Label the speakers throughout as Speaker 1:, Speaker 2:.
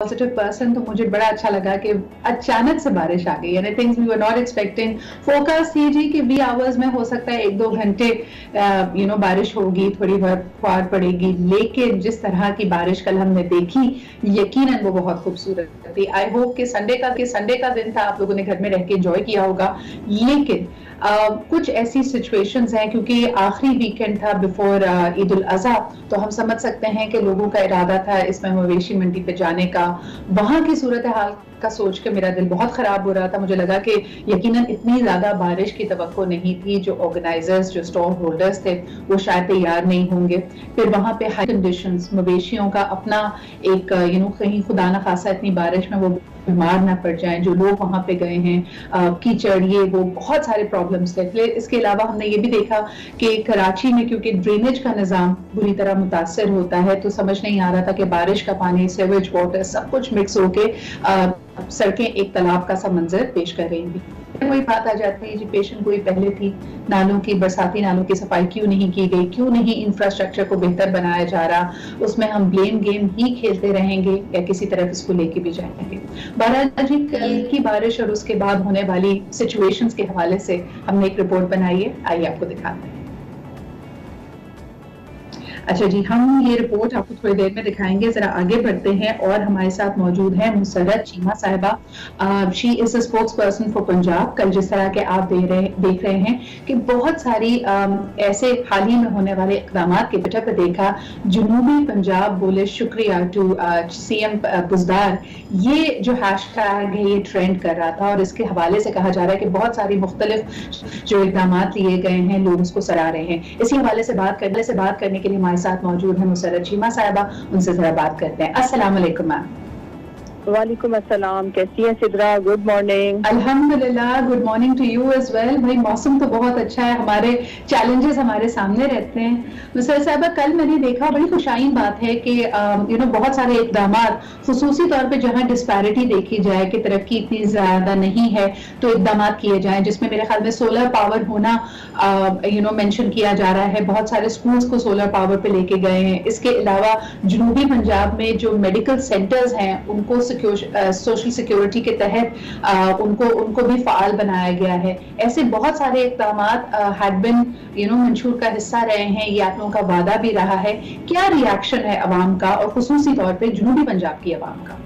Speaker 1: Positive person, तो मुझे बड़ा अच्छा लगा कि अचानक से बारिश आ गई, यानी things we were not expecting. Focus थी जी कि 20 आवर्स में हो सकता है 1-2 घंटे बारिश होगी, थोड़ी बहुत फुहार पड़ेगी, लेकिन जिस तरह की बारिश कल हमने देखी, यकीनन वो बहुत खूबसूरत थी। आई होप कि संडे का दिन था, आप लोगों ने घर में रह के एंजॉय किया होगा, लेकिन कुछ ऐसी सिचुएशंस हैं, क्योंकि आखिरी वीकेंड था बिफोर ईद उल अज़हा, तो हम समझ सकते हैं कि लोगों का इरादा था इसमें मवेशी मंडी पे जाने का। वहां की सूरत हाल का सोच के मेरा दिल बहुत खराब हो रहा था। मुझे लगा कि यकीनन इतनी ज्यादा बारिश की तवक्को नहीं थी, जो ऑर्गेनाइजर्स, जो स्टॉल होल्डर्स थे, वो शायद तैयार नहीं होंगे। फिर वहां पे हाई कंडीशंस, मवेशियों का अपना एक कहीं खुदा न खासा इतनी बारिश में वो बीमार ना पड़ जाएं, जो लोग वहां पे गए हैं, कीचड़, ये वो बहुत सारे प्रॉब्लम्स थे। इसके अलावा हमने ये भी देखा कि कराची में क्योंकि ड्रेनेज का निजाम बुरी तरह मुतासर होता है, तो समझ नहीं आ रहा था कि बारिश का पानी, सीवेज वाटर सब कुछ मिक्स होके सड़कें एक तालाब का सा मंजर पेश कर रही थी। वही बात आ जाती है जी, पेशेंट कोई पहले थी, नालों की, बरसाती नालों की सफाई क्यों नहीं की गई, क्यों नहीं इंफ्रास्ट्रक्चर को बेहतर बनाया जा रहा, उसमें हम ब्लेम गेम ही खेलते रहेंगे या किसी तरफ इसको लेके भी जाएंगे। बहरहाल जी, कल की बारिश और उसके बाद होने वाली सिचुएशंस के हवाले से हमने एक रिपोर्ट बनाई है, आइए आपको दिखाते हैं। अच्छा जी, हम ये रिपोर्ट आपको थोड़ी देर में दिखाएंगे, जरा आगे बढ़ते हैं। और हमारे साथ मौजूद है मुसर्रत चीमा साहिबा, she is a spokes person for Punjab. कल जिस तरह के आप देख रहे हैं कि बहुत सारी ऐसे हाल ही में होने वाले इकदाम के ट्विटर पर देखा, जनूबी पंजाब बोले शुक्रिया टू CM बुज़दार, ये जो हैशटैग है ये ट्रेंड कर रहा था, और इसके हवाले से कहा जा रहा है कि बहुत सारी मुख्तलिफ जो इकदाम लिए गए हैं, लोग उसको सराह रहे हैं। इसी हवाले से बात करने के लिए हमारे साथ मौजूद है मुसर्रत चीमा साहिबा, उनसे जरा बात करते हैं। अस्सलाम वालेकुम मैम।
Speaker 2: वालेकुम अस्सलाम, कैसी हैं सिद्रा? Good morning.
Speaker 1: अल्हम्दुलिल्लाह, good morning to you as well. भाई मौसम तो बहुत अच्छा है, हमारे चैलेंजेस हमारे सामने रहते हैं। मुसर्रत साहिबा, कल मैंने देखा, बड़ी खुशाइन बात है कि बहुत सारे इकदाम, खुसूसी तौर पे जहां डिस्पैरिटी देखी जाए कि तरक्की इतनी ज्यादा नहीं है, तो इकदाम किए जाएं, जिसमें मेरे ख्याल में सोलर पावर होना मेंशन किया जा रहा है। बहुत सारे स्कूल्स को सोलर पावर पे लेके गए हैं। इसके अलावा जनूबी पंजाब में जो मेडिकल सेंटर्स हैं, उनको सोशल सिक्योरिटी के तहत उनको भी फाल बनाया गया है। ऐसे बहुत सारे इक़दाम हैड बीन मंशूर का हिस्सा रहे हैं, ये आप लोगों का वादा भी रहा है। क्या रिएक्शन है अवाम का, और खुसूसी तौर पे जनूबी पंजाब की अवाम का?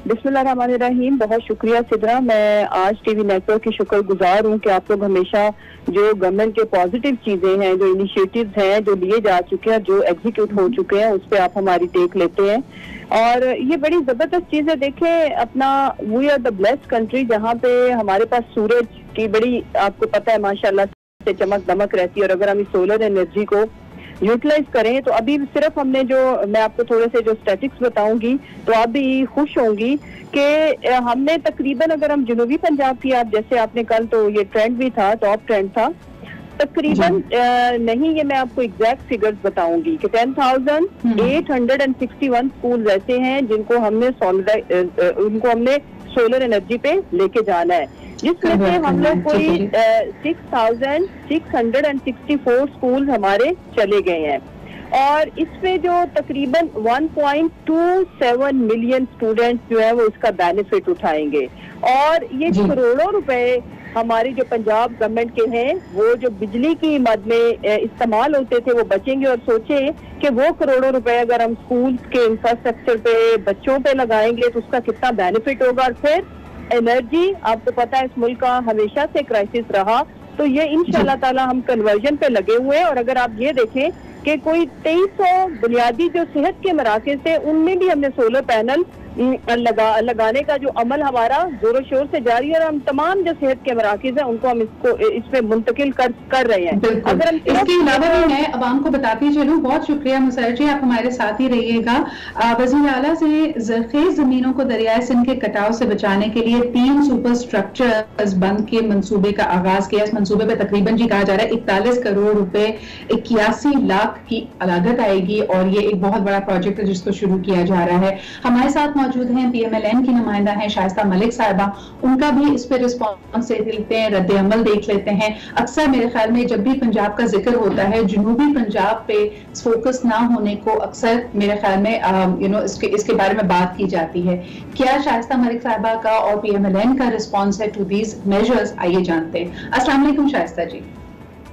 Speaker 2: बिस्मिल्लाहिर्रहमानिर्रहीम। बहुत शुक्रिया सिद्रा, मैं आज टीवी नेटवर्क की शुक्रगुजार हूँ कि आप लोग हमेशा जो गवर्नमेंट के पॉजिटिव चीजें हैं, जो इनिशिएटिव्स हैं, जो लिए जा चुके हैं, जो एग्जीक्यूट हो चुके हैं, उस पर आप हमारी टेक लेते हैं। और ये बड़ी जबरदस्त चीज है। देखें, अपना we are the blessed country, जहाँ पे हमारे पास सूरज की बड़ी, आपको पता है माशाल्लाह से चमक दमक रहती है। और अगर हम इस सोलर एनर्जी को यूटिलाइज करें, तो अभी सिर्फ हमने मैं आपको थोड़े से जो स्टैटिक्स बताऊंगी, तो आप भी खुश होंगी कि हमने तकरीबन, अगर हम जनूबी पंजाब की, आप जैसे आपने कल तो ये ट्रेंड भी था, टॉप ट्रेंड था तकरीबन, नहीं ये मैं आपको एग्जैक्ट फिगर्स बताऊंगी कि 10,861 स्कूल ऐसे हैं जिनको हमने सोलर एनर्जी पे लेके जाना है, जिसमें से हम लोग कोई 6,664 स्कूल हमारे चले गए हैं। और इसमें जो तकरीबन 1.27 मिलियन स्टूडेंट्स जो है वो इसका बेनिफिट उठाएंगे। और ये करोड़ों रुपए हमारी जो पंजाब गवर्नमेंट के हैं, वो जो बिजली की मद में इस्तेमाल होते थे, वो बचेंगे। और सोचे कि वो करोड़ों रुपए अगर हम स्कूल के इंफ्रास्ट्रक्चर पे, बच्चों पे लगाएंगे, तो उसका कितना बेनिफिट होगा। और फिर एनर्जी, आपको पता है इस मुल्क का हमेशा से क्राइसिस रहा, तो ये इंशाल्लाह ताला हम कन्वर्जन पे लगे हुए हैं। और अगर आप ये देखें कि कोई 2300 बुनियादी जो सेहत के मराकज थे, उनमें भी हमने सोलर पैनल लगाने का जो अमल हमारा जोरों शोर से जारी है। और हम तमाम जो सेहत के मराकज हैं उनको हम इसमें मुंतकिल कर रहे हैं।
Speaker 1: अगर हम इसके अलावा भी मैं अवाम को बताती चलूं, बहुत शुक्रिया मुसर्रत जी, आप हमारे साथ ही रहिएगा। वज़ीर आला से ज़रख़ेज़ जमीनों को दरियाए सिंध के कटाव से बचाने के लिए 3 सुपर स्ट्रक्चर्स बंद के मंसूबे का आगाज किया। इस मंसूबे पर तकरीबन जी कहा जा रहा है 41 करोड़ रुपए, 81 लाख की लागत आएगी, और ये एक बहुत बड़ा प्रोजेक्ट है जिसको शुरू किया जा रहा है। हमारे साथ मौजूद हैं, PMLN की नुमाइंदा हैं शाइस्ता मलिक साहिबा, उनका भी इस पर रिस्पॉन्स देख लेते हैं, रद्द अमल देख लेते हैं। अक्सर मेरे ख्याल में जब भी पंजाब का जिक्र होता है, जनूबी पंजाब पे फोकस ना होने को अक्सर मेरे ख्याल में इसके बारे में बात की जाती है। क्या शाइस्ता मलिक साहिबा का और PMLN का रिस्पॉन्स है टू दीज मेजर्स, आइए जानते हैं। अस्सलाम वालेकुम शाइस्ता जी।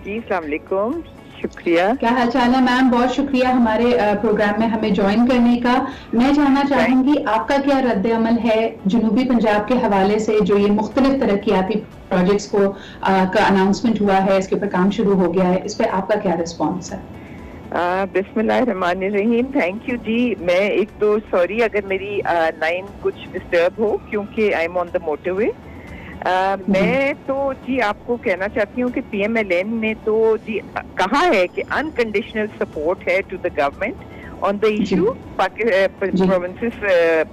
Speaker 3: जी अस्सलाम वालेकुम, शुक्रिया।
Speaker 1: क्या हाल चाल है मैम? बहुत शुक्रिया हमारे प्रोग्राम में हमें ज्वाइन करने का। मैं जानना चाहूंगी आपका क्या रद्द अमल है जनूबी पंजाब के हवाले से, जो ये मुख्तलिफ तरक्याती प्रोजेक्ट्स को का अनाउंसमेंट हुआ है, इसके ऊपर काम शुरू हो गया है, इस पर आपका क्या रिस्पॉन्स है?
Speaker 3: बिस्मिल्लाहिर्रहमानिर्रहीम। थैंक यू जी। मैं एक तो सॉरी अगर मेरी लाइन कुछ डिस्टर्ब हो, क्योंकि I am on the motorway. मैं तो जी आपको कहना चाहती हूँ कि PMLN ने तो जी कहा है कि अनकंडीशनल सपोर्ट है to the government on the issue provinces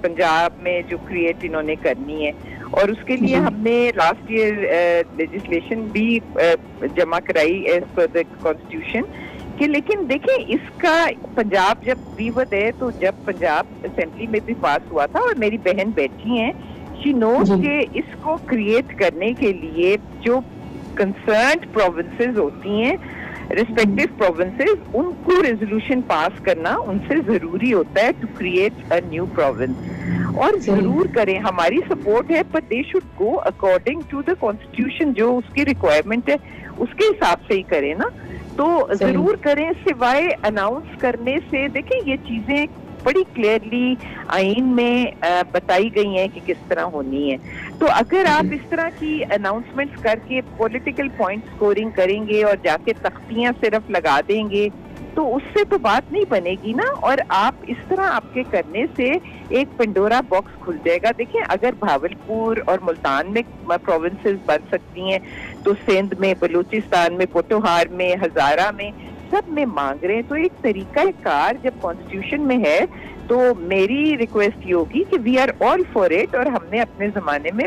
Speaker 3: Punjab में जो क्रिएट इन्होंने करनी है, और उसके लिए हमने लास्ट ईयर लेजिस्लेशन भी जमा कराई एज पर द कॉन्स्टिट्यूशन कि, लेकिन देखें इसका पंजाब जब वीवद है, तो जब पंजाब असेंबली में भी पास हुआ था, और मेरी बहन बैठी हैं, शी नोज के इसको क्रिएट करने के लिए जो कंसर्न्ड प्रोविंसेस होती हैं, रिस्पेक्टिव प्रोविंसेस, उनको रेजोल्यूशन पास करना उनसे जरूरी होता है to create a new province. और जरूर करें, हमारी सपोर्ट है, पर they should go according to the constitution, जो उसकी रिक्वायरमेंट है उसके हिसाब से ही करें ना, तो जरूर करें। सिवाय अनाउंस करने से, देखिए ये चीजें बड़ी क्लियरली आईन में बताई गई हैं कि किस तरह होनी है। तो अगर आप इस तरह की अनाउंसमेंट्स करके पॉलिटिकल पॉइंट स्कोरिंग करेंगे और जाके तख्तियां सिर्फ लगा देंगे, तो उससे तो बात नहीं बनेगी ना। और आप इस तरह आपके करने से एक पंडोरा बॉक्स खुल जाएगा। देखिए अगर भावलपुर और मुल्तान में प्रोविंसेस बन सकती हैं, तो सिंध में, बलूचिस्तान में, पोटोहार में, हजारा में, सब में मांग रहे हैं। तो एक तरीका कार जब कॉन्स्टिट्यूशन में है, तो मेरी रिक्वेस्ट ये होगी कि we are all for it, और हमने अपने जमाने में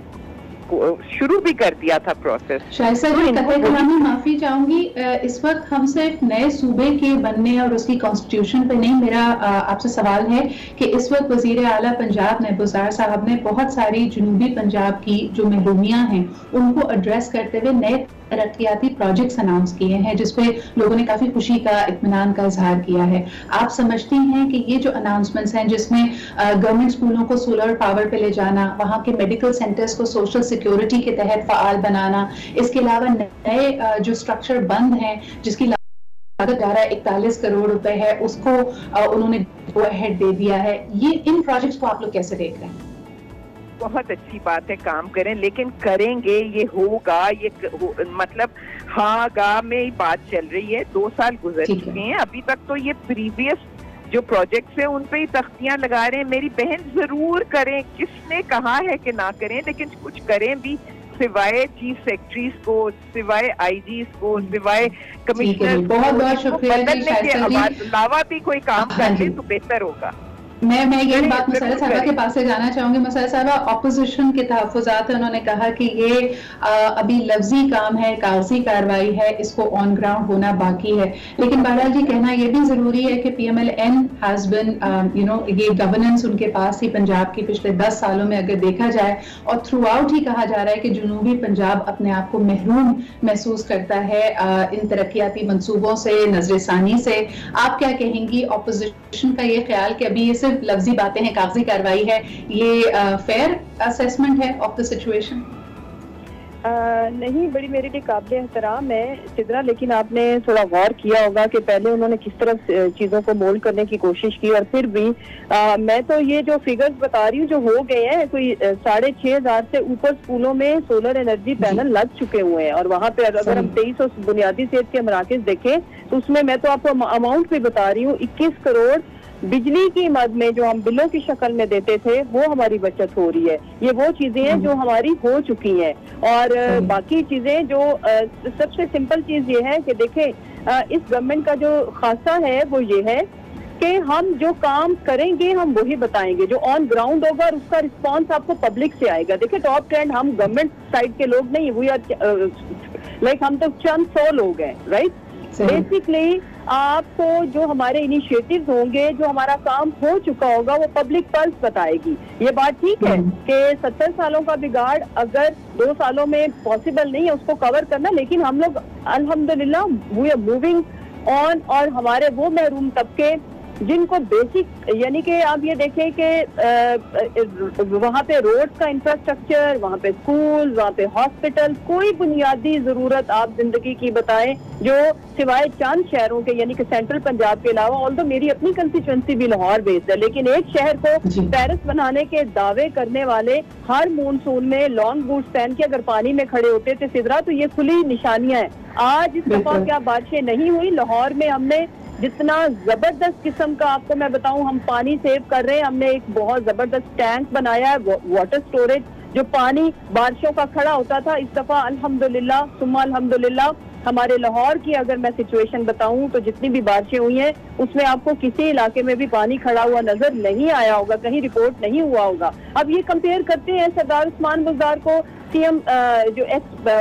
Speaker 3: शुरू भी कर दिया था प्रोसेस।
Speaker 1: शाइस्ता जी, कतई कलामी माफी चाहूंगी, इस वक्त हम सिर्फ नए सूबे के बनने और उसकी कॉन्स्टिट्यूशन पे नहीं, मेरा आपसे सवाल है कि इस वक्त वजीर आला पंजाब महबूजार साहब ने बहुत सारी जनूबी पंजाब की जो महरूमियां हैं उनको एड्रेस करते हुए नए तरक्याती प्रोजेक्ट्स अनाउंस किए हैं, जिसपे लोगों ने काफी खुशी का, इत्मीनान का इजहार किया है। आप समझती हैं कि ये जो अनाउंसमेंट्स हैं, जिसमें गवर्नमेंट स्कूलों को सोलर पावर पे ले जाना, वहाँ के मेडिकल सेंटर्स को सोशल सिक्योरिटी के तहत फाल बनाना, इसके अलावा नए जो स्ट्रक्चर बंद हैं जिसकी लागत 41 करोड़ रुपए है, उसको उन्होंने गो अहेड दे दिया है, ये इन प्रोजेक्ट्स को आप लोग कैसे देख रहे हैं?
Speaker 3: बहुत अच्छी बात है, काम करें, लेकिन करेंगे, ये होगा, मतलब हाँ गा में ही बात चल रही है। 2 साल गुजर चुके हैं, अभी तक तो ये प्रीवियस जो प्रोजेक्ट्स हैं उन पे ही तख्तियां लगा रहे हैं। मेरी बहन जरूर करें, किसने कहा है कि ना करें, लेकिन कुछ करें भी, सिवाय चीफ सेक्रेटरीज को, सिवाय IGs को, सिवाय कमिश्नर,
Speaker 1: बहुत बहुत शुक्रिया के
Speaker 3: अलावा भी कोई काम कर ले तो बेहतर होगा।
Speaker 1: मैं यही बात मुसर्रत साहबा के पास से जाना चाहूंगी। मुसर्रत साहबा, ऑपोजिशन के तहफ़्फ़ुज़ात हैं, उन्होंने कहा कि ये अभी लफ्जी काम है, कागजी कार्रवाई है, इसको ऑन ग्राउंड होना बाकी है। लेकिन बहरहाल जी कहना ये भी जरूरी है कि PMLN हैज बिन ये गवर्नेंस उनके पास ही पंजाब की पिछले 10 सालों में अगर देखा जाए, और थ्रू आउट ही कहा जा रहा है कि जनूबी पंजाब अपने आप को महरूम महसूस करता है इन तरक्याती मंसूबों से, नजरसानी से। आप क्या कहेंगी ऑपोजिशन का ये ख्याल कि अभी ये सिर्फ लफ्जी बातें हैं, कागजी कार्रवाई है, ये फेयर असेसमेंट है ऑफ द सिचुएशन?
Speaker 2: नहीं, बड़ी मेरे लिए काबिल एहतराम है सिद्रा, लेकिन आपने थोड़ा गौर किया होगा कि पहले उन्होंने किस तरह चीजों को मोल्ड करने की कोशिश की, और फिर भी मैं तो ये जो फिगर्स बता रही हूँ जो हो गए हैं, कोई 6,500 से ऊपर स्कूलों में सोलर एनर्जी पैनल लग चुके हुए हैं। और वहाँ पे अगर हम 2300 बुनियादी सेहत के मराकज देखें, तो उसमें मैं तो आपको अमाउंट भी बता रही हूँ, 21 करोड़ बिजली की मद में जो हम बिलों की शक्ल में देते थे, वो हमारी बचत हो रही है। ये वो चीजें हैं जो हमारी हो चुकी हैं। और बाकी चीजें जो सबसे सिंपल चीज ये है कि देखें, इस गवर्नमेंट का जो खासा है वो ये है कि हम जो काम करेंगे हम वही बताएंगे, जो ऑन ग्राउंड होगा और उसका रिस्पांस आपको पब्लिक से आएगा। देखिए टॉप ट्रेंड हम गवर्नमेंट साइड के लोग नहीं, वी आर लाइक हम तो चंद 100 लोग हैं, राइट। बेसिकली आपको जो हमारे इनिशिएटिव्स होंगे, जो हमारा काम हो चुका होगा, वो पब्लिक पल्स बताएगी। ये बात ठीक है कि 70 सालों का बिगाड़ अगर 2 सालों में पॉसिबल नहीं है उसको कवर करना, लेकिन हम लोग अल्हम्दुलिल्लाह वी आर मूविंग ऑन। और हमारे वो महरूम तबके जिनको बेसिक, यानी कि आप ये देखें कि वहाँ पे रोड्स का इंफ्रास्ट्रक्चर, वहाँ पे स्कूल, वहाँ पे हॉस्पिटल, कोई बुनियादी जरूरत आप जिंदगी की बताएं जो सिवाय चंद शहरों के, यानी कि सेंट्रल पंजाब के अलावा, ऑल्दो मेरी अपनी कंस्टिट्यूंसी भी लाहौर बेस्ड है, लेकिन एक शहर को पेरिस बनाने के दावे करने वाले हर मानसून में लॉन्ग बूट्स पहन के अगर पानी में खड़े होते थे सिदरा, तो ये खुली निशानियां हैं। आज इस दफा क्या बारिशें नहीं हुई लाहौर में, हमने जितना जबरदस्त किस्म का, आपको मैं बताऊं, हम पानी सेव कर रहे हैं। हमने एक बहुत जबरदस्त टैंक बनाया है वाटर स्टोरेज, जो पानी बारिशों का खड़ा होता था। इस दफा अल्हम्दुलिल्लाह सुम्मा अल्हम्दुलिल्लाह हमारे लाहौर की अगर मैं सिचुएशन बताऊं तो जितनी भी बारिशें हुई हैं उसमें आपको किसी इलाके में भी पानी खड़ा हुआ नजर नहीं आया होगा, कहीं रिपोर्ट नहीं हुआ होगा। अब ये कंपेयर करते हैं सरदार उस्मान बुज़दार को सीएम जो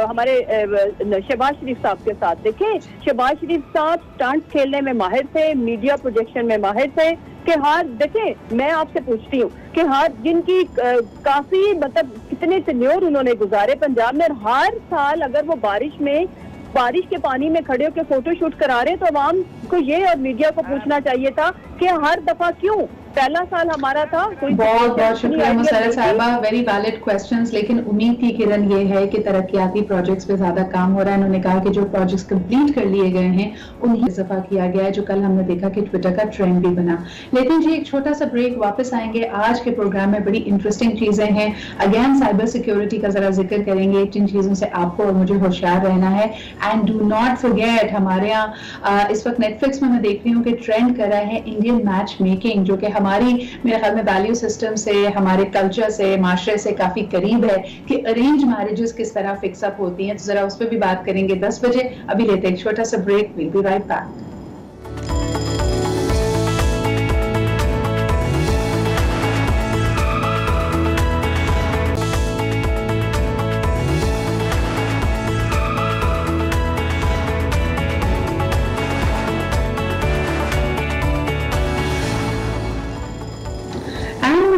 Speaker 2: हमारे शहबाज शरीफ साहब के साथ। देखें, शहबाज शरीफ साहब स्टंट खेलने में माहिर थे, मीडिया प्रोजेक्शन में माहिर थे कि हार, देखें मैं आपसे पूछती हूँ कि हार जिनकी काफी मतलब कितने टेन्योर उन्होंने गुजारे पंजाब में, हर साल अगर वो बारिश के पानी में खड़े होकर फोटो शूट करा रहे, तो आवाम को ये और मीडिया को पूछना चाहिए था कि हर दफा क्यों पहला साल हमारा था। कोई
Speaker 1: बहुत बहुत शुक्रिया मुसर्रत साहिबा, वेरी वैलिड क्वेश्चंस। लेकिन उम्मीद की किरण ये है कि तरक्याती प्रोजेक्ट्स पे ज्यादा काम हो रहा है। उन्होंने कहा कि जो प्रोजेक्ट्स कंप्लीट कर लिए गए हैं उन्हीं इजाफा किया गया है, जो कल हमने देखा कि ट्विटर का ट्रेंड भी बना। लेकिन जी एक छोटा सा ब्रेक, वापस आएंगे। आज के प्रोग्राम में बड़ी इंटरेस्टिंग चीजें हैं। अगेन साइबर सिक्योरिटी का जरा जिक्र करेंगे, जिन चीजों से आपको और मुझे होशियार रहना है। एंड डू नॉट फॉरगेट, हमारे यहाँ इस वक्त नेटफ्लिक्स में मैं देख रही हूँ कि ट्रेंड कर रहा है इंडियन मैच मेकिंग, जो कि हमारी मेरे ख्याल में वैल्यू सिस्टम से, हमारे कल्चर से, माशरे से काफी करीब है कि अरेंज मैरिजेस किस तरह फिक्सअप होती हैं। तो जरा उस पर भी बात करेंगे 10 बजे। अभी लेते हैं एक छोटा सा break, will be right back.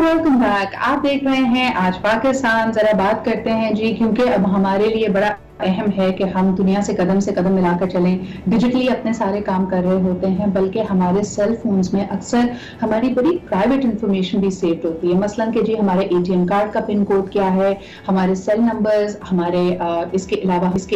Speaker 1: Welcome back. आप देख रहे हैं आज पाकिस्तान। जरा बात करते हैं जी, क्योंकि अब हमारे लिए बड़ा अहम है कि हम दुनिया से कदम मिलाकर चलें। डिजिटली अपने सारे काम कर रहे होते हैं, बल्कि हमारे सेल फोन्स में अक्सर हमारी बड़ी प्राइवेट इंफॉर्मेशन भी सेव होती है। मसलन कि जी हमारे एटीएम कार्ड का पिन कोड क्या है, हमारे सेल नंबर्स, हमारे इसके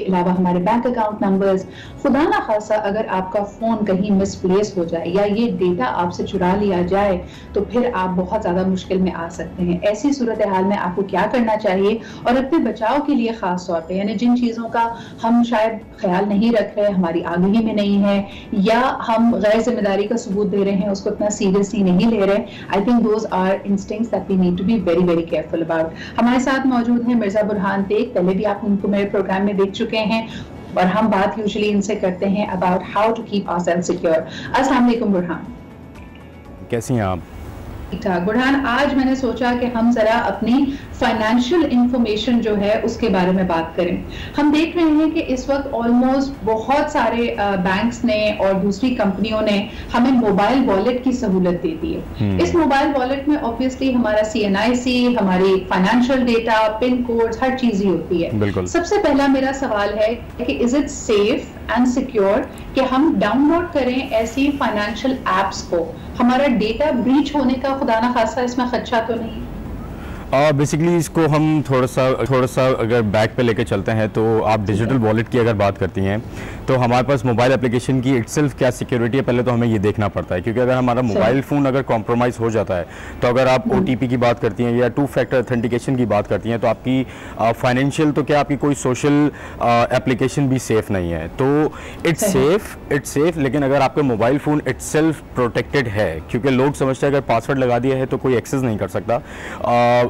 Speaker 1: अलावा हमारे बैंक अकाउंट नंबर्स। खुदा ना खासा अगर आपका फोन कहीं मिसप्लेस हो जाए या ये डेटा आपसे चुरा लिया जाए तो फिर आप बहुत ज्यादा मुश्किल में आ सकते हैं। ऐसी सूरत हाल में आपको क्या करना चाहिए, और अपने बचाव के लिए खास तौर पर, यानी जिन चीजों का हम शायद ख्याल नहीं रख रहे, हमारी आगाही में नहीं है, या हम गैर जिम्मेदारी का सबूत दे रहे हैं, उसको इतना सीरियसली नहीं ले रहे। I think those are instincts that we need to be very very careful about. हमारे साथ मौजूद हैं मिर्जा बुरहान बेग, पहले भी आप उनको मेरे प्रोग्राम में देख चुके हैं, और हम बात यूजुअली इनसे करते हैं about how to keep ourselves secure. अस्सलाम वालेकुम बुरहान।
Speaker 4: कैसी हैं आप?
Speaker 1: ठीक ठाक बुरहान, आज मैंने सोचा कि हम जरा अपनी फाइनेंशियल इंफॉर्मेशन जो है उसके बारे में बात करें। हम देख रहे हैं कि इस वक्त ऑलमोस्ट बहुत सारे बैंक्स ने और दूसरी कंपनियों ने हमें मोबाइल वॉलेट की सहूलत दे दी है। इस मोबाइल वॉलेट में ऑब्वियसली हमारा CNIC, हमारी फाइनेंशियल डेटा, पिन कोड्स, हर चीज ही होती है। सबसे पहला मेरा सवाल है कि is it safe and secure कि हम डाउनलोड करें ऐसी फाइनेंशियल एप्स को? हमारा डेटा ब्रीच होने का खुदा ना खासा इसमें खदशा तो नहीं?
Speaker 4: बेसिकली इसको हम थोड़ा सा अगर बैक पे लेके चलते हैं तो आप डिजिटल वॉलेट की अगर बात करती हैं तो हमारे पास मोबाइल एप्लीकेशन की इटसेल्फ क्या सिक्योरिटी है, पहले तो हमें ये देखना पड़ता है। क्योंकि अगर हमारा मोबाइल फ़ोन अगर कॉम्प्रोमाइज़ हो जाता है तो अगर आप OTP की बात करती हैं या 2 फैक्टर ऑथेंटिकेशन की बात करती हैं तो आपकी फाइनेंशियल तो क्या आपकी कोई सोशल एप्लीकेशन भी सेफ नहीं है। तो इट्स सेफ, लेकिन अगर आपका मोबाइल फ़ोन इटसेल्फ प्रोटेक्टेड है, क्योंकि लोग समझते हैं अगर पासवर्ड लगा दिया है तो कोई एक्सेस नहीं कर सकता।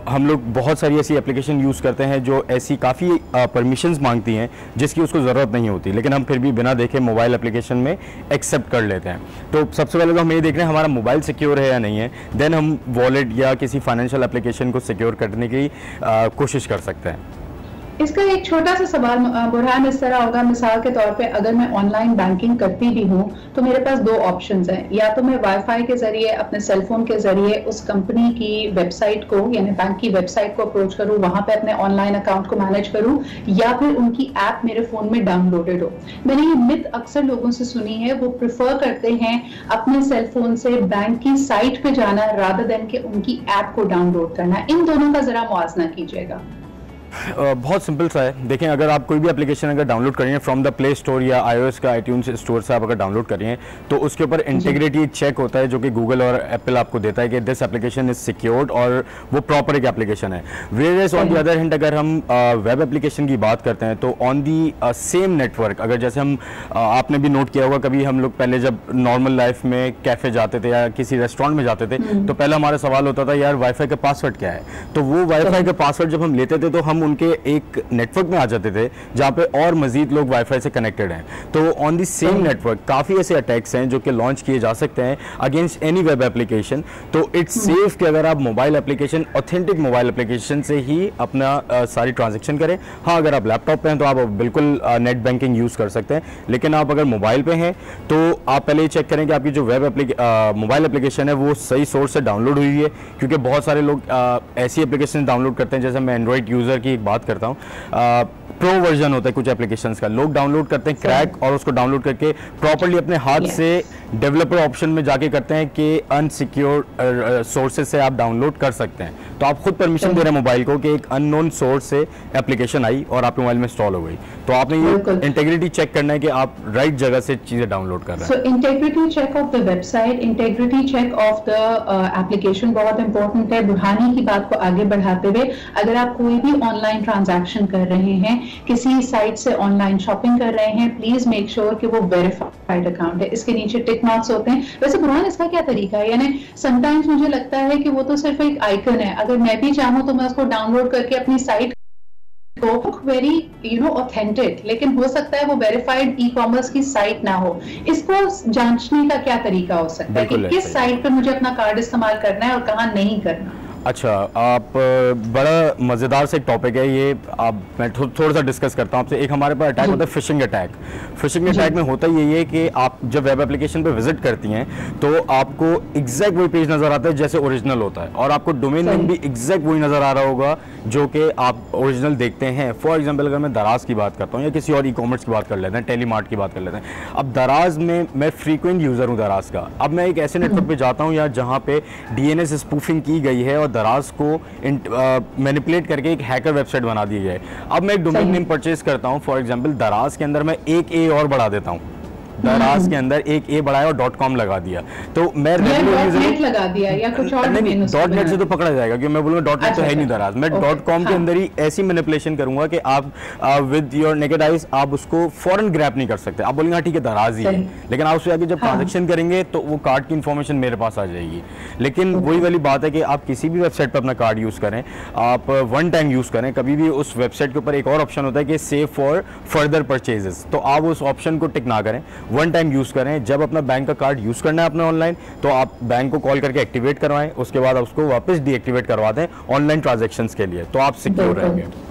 Speaker 4: हम लोग बहुत सारी ऐसी एप्लीकेशन यूज़ करते हैं जो ऐसी काफ़ी परमिशंस मांगती हैं जिसकी उसको ज़रूरत नहीं होती, लेकिन हम फिर भी बिना देखे मोबाइल एप्लीकेशन में एक्सेप्ट कर लेते हैं। तो सबसे पहले तो हम ये देख रहे हैं हमारा मोबाइल सिक्योर है या नहीं है, देन हम वॉलेट या किसी फाइनेंशियल एप्लीकेशन को सिक्योर करने की कोशिश कर सकते हैं।
Speaker 1: इसका एक छोटा सा सवाल बुरहान इस तरह होगा, मिसाल के तौर पे अगर मैं ऑनलाइन बैंकिंग करती भी हूँ तो मेरे पास दो ऑप्शंस हैं, या तो मैं वाईफाई के जरिए अपने सेलफोन के जरिए उस कंपनी की वेबसाइट को यानी बैंक की वेबसाइट को अप्रोच करूँ, वहां पे अपने ऑनलाइन अकाउंट को मैनेज करूँ, या फिर उनकी ऐप मेरे फोन में डाउनलोडेड हो। मैंने ये मिथ अक्सर लोगों से सुनी है, वो प्रिफर करते हैं अपने सेलफोन से बैंक की साइट पे जाना रादर देन के उनकी ऐप को डाउनलोड करना। इन दोनों का जरा मुआवजा कीजिएगा।
Speaker 4: बहुत सिंपल सा है, देखें अगर आप कोई भी एप्लीकेशन अगर डाउनलोड करें फ्रॉम द प्ले स्टोर या iOS का iTunes स्टोर से आप अगर डाउनलोड करें तो उसके ऊपर इंटीग्रिटी चेक होता है जो कि गूगल और एप्पल आपको देता है कि दिस एप्लीकेशन इज सिक्योर्ड और वो प्रॉपर एक एप्लीकेशन है। Whereas on the other hand अगर हम वेब एप्लीकेशन की बात करते हैं तो ऑन दी सेम नेटवर्क, अगर जैसे हम आपने भी नोट किया होगा कभी हम लोग पहले जब नॉर्मल लाइफ में कैफे जाते थे या किसी रेस्टोरेंट में जाते थे तो पहले हमारा सवाल होता था यार वाईफाई का पासवर्ड क्या है, तो वो वाईफाई का पासवर्ड जब हम लेते थे तो हम उनके एक नेटवर्क में आ जाते थे जहां पे और मजीद लोग वाईफाई से कनेक्टेड हैं। तो ऑन दी सेम नेटवर्क काफ़ी ऐसे अटैक्स हैं जो कि लॉन्च किए जा सकते हैं अगेंस्ट एनी वेब एप्लीकेशन। तो इट्स सेफ कि अगर आप mobile application, authentic mobile application से ही अपना सारी ट्रांजेक्शन करें। हाँ, अगर आप लैपटॉप पे हैं तो आप बिल्कुल नेट बैंकिंग यूज़ कर सकते हैं, लेकिन आप अगर मोबाइल पे हैं तो आप पहले ये चेक करें कि आपकी जो मोबाइल एप्लीकेशन है वो सही सोर्स से डाउनलोड हुई है, क्योंकि बहुत सारे लोग ऐसी एप्लीकेशन डाउनलोड करते हैं, जैसे मैं एंड्रॉइड यूज़र की एक बात करता हूँ, प्रो वर्जन होता है कुछ एप्लीकेशंस का, लोग डाउनलोड करते हैं क्रैक और उसको डाउनलोड करके प्रॉपर्ली अपने हाथ से डेवलपर ऑप्शन में जाके करते हैं कि अनसिक्योर सोर्सेज से आप डाउनलोड कर सकते हैं। तो आप खुद परमिशन दे रहे हैं मोबाइल को कि एक अननोन सोर्स से एप्लीकेशन आई और आपके मोबाइल में इंस्टॉल हो गई, तो आपने ये इंटेग्रिटी चेक करना है कि आप राइट जगह से चीजें डाउनलोड कर रहे हैं।
Speaker 1: So integrity check of the website, integrity check of the application बहुत इंपॉर्टेंट है। बुरहानी की बात को आगे बढ़ाते हुए, अगर आप कोई भी ऑनलाइन ट्रांजैक्शन कर रहे हैं, किसी साइट से ऑनलाइन शॉपिंग कर रहे हैं, प्लीज मेक श्योर कि वो वेरीफाइड अकाउंट है। इसके नीचे टिक मार्क्स होते हैं। वैसे बुरहान इसका क्या तरीका है? यानी समटाइम्स मुझे लगता है कि वो तो सिर्फ एक आइकन है, अगर मैं भी चाहूं तो मैं उसको डाउनलोड करके अपनी साइट को वेरी ऑथेंटिक, लेकिन हो सकता है वो वेरीफाइड ई कॉमर्स की साइट ना हो। इसको जांचने का क्या तरीका हो सकता है कि किस साइट पर मुझे अपना कार्ड इस्तेमाल करना है और कहाँ नहीं करना?
Speaker 4: अच्छा, आप बड़ा मज़ेदार से एक टॉपिक है ये, आप मैं थोड़ा सा डिस्कस करता हूँ आपसे। एक हमारे पास अटैक होता है फिशिंग अटैक। फिशिंग अटैक में होता यही है कि आप जब वेब एप्लीकेशन पे विजिट करती हैं तो आपको एग्जैक्ट वही पेज नज़र आता है जैसे ओरिजिनल होता है, और आपको डोमेन नेम भी एग्जैक्ट वही नज़र आ रहा होगा जो कि आप ओरिजिनल देखते हैं। फॉर एग्जाम्पल अगर मैं दराज की बात करता हूँ या किसी और ई कॉमर्स की बात कर लेते हैं, टेलीमार्ट की बात कर लेते हैं। अब दराज में मैं फ्रीक्वेंट यूज़र हूँ दराज का। अब मैं एक ऐसे नेटवर्क पे जाता हूँ या जहाँ पे DNS स्पूफिंग की गई है और दराज को मैनिपुलेट करके एक हैकर वेबसाइट बना दी है। अब मैं एक डोमेन नेम परचेज करता हूँ, फॉर एग्जांपल दराज के अंदर मैं एक ए और बढ़ा देता हूँ, दराज के अंदर एक ए बढ़ाया और .com लगा दिया, तो मैं
Speaker 1: .net लगा दिया या कुछ और
Speaker 4: नहीं, .net से तो पकड़ा जाएगा क्योंकि मैं बोलूँगा .net तो है नहीं दराज, मैं .com के अंदर ही ऐसी मैनिपुलेशन करूंगा कि आप विद योर नेकेड आइज आप उसको फौरन ग्रैब नहीं कर सकते। आप बोलेंगे ठीक है दराज ही है, लेकिन आप उससे आगे जब ट्रांजेक्शन करेंगे तो वो कार्ड की इन्फॉर्मेशन मेरे पास आ जाएगी। लेकिन वही वाली बात है कि आप किसी भी वेबसाइट पर अपना कार्ड यूज़ करें, आप वन टाइम यूज़ करें, कभी भी उस वेबसाइट के ऊपर एक और ऑप्शन होता है कि सेव फॉर फर्दर परचेजेस, तो आप उस ऑप्शन को टिक ना करें, वन टाइम यूज़ करें। जब अपना बैंक का कार्ड यूज़ करना है अपने ऑनलाइन तो आप बैंक को कॉल करके एक्टिवेट करवाएं, उसके बाद आप उसको वापस डीएक्टिवेट करवा दें ऑनलाइन ट्रांजैक्शंस के लिए, तो आप सिक्योर रहेंगे।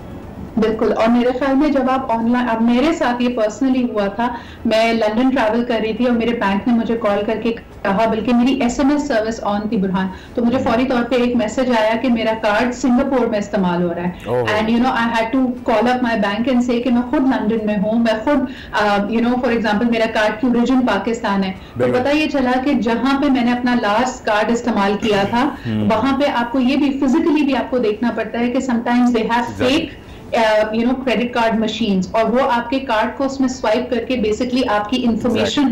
Speaker 1: बिल्कुल। और मेरे ख्याल में जब आप ऑनलाइन, अब मेरे साथ ये पर्सनली हुआ था, मैं लंदन ट्रैवल कर रही थी और मेरे बैंक ने मुझे कॉल करके कहा, बल्कि मेरी SMS सर्विस ऑन थी बुरहान, तो मुझे फौरी तौर पे एक मैसेज आया कि मेरा कार्ड सिंगापुर में इस्तेमाल हो रहा है। And I had to call up my bank and say कि मैं खुद लंदन में हूँ, मैं खुद फॉर एग्जांपल मेरा कार्ड की ओरिजिन पाकिस्तान है। तो पता ये चला कि जहां पे मैंने अपना लास्ट कार्ड इस्तेमाल किया था वहां पे आपको ये भी फिजिकली भी आपको देखना पड़ता है कि sometimes they have fake credit card machines, और वो आपके कार्ड को उसमें स्वाइप करके बेसिकली आपकी इंफॉर्मेशन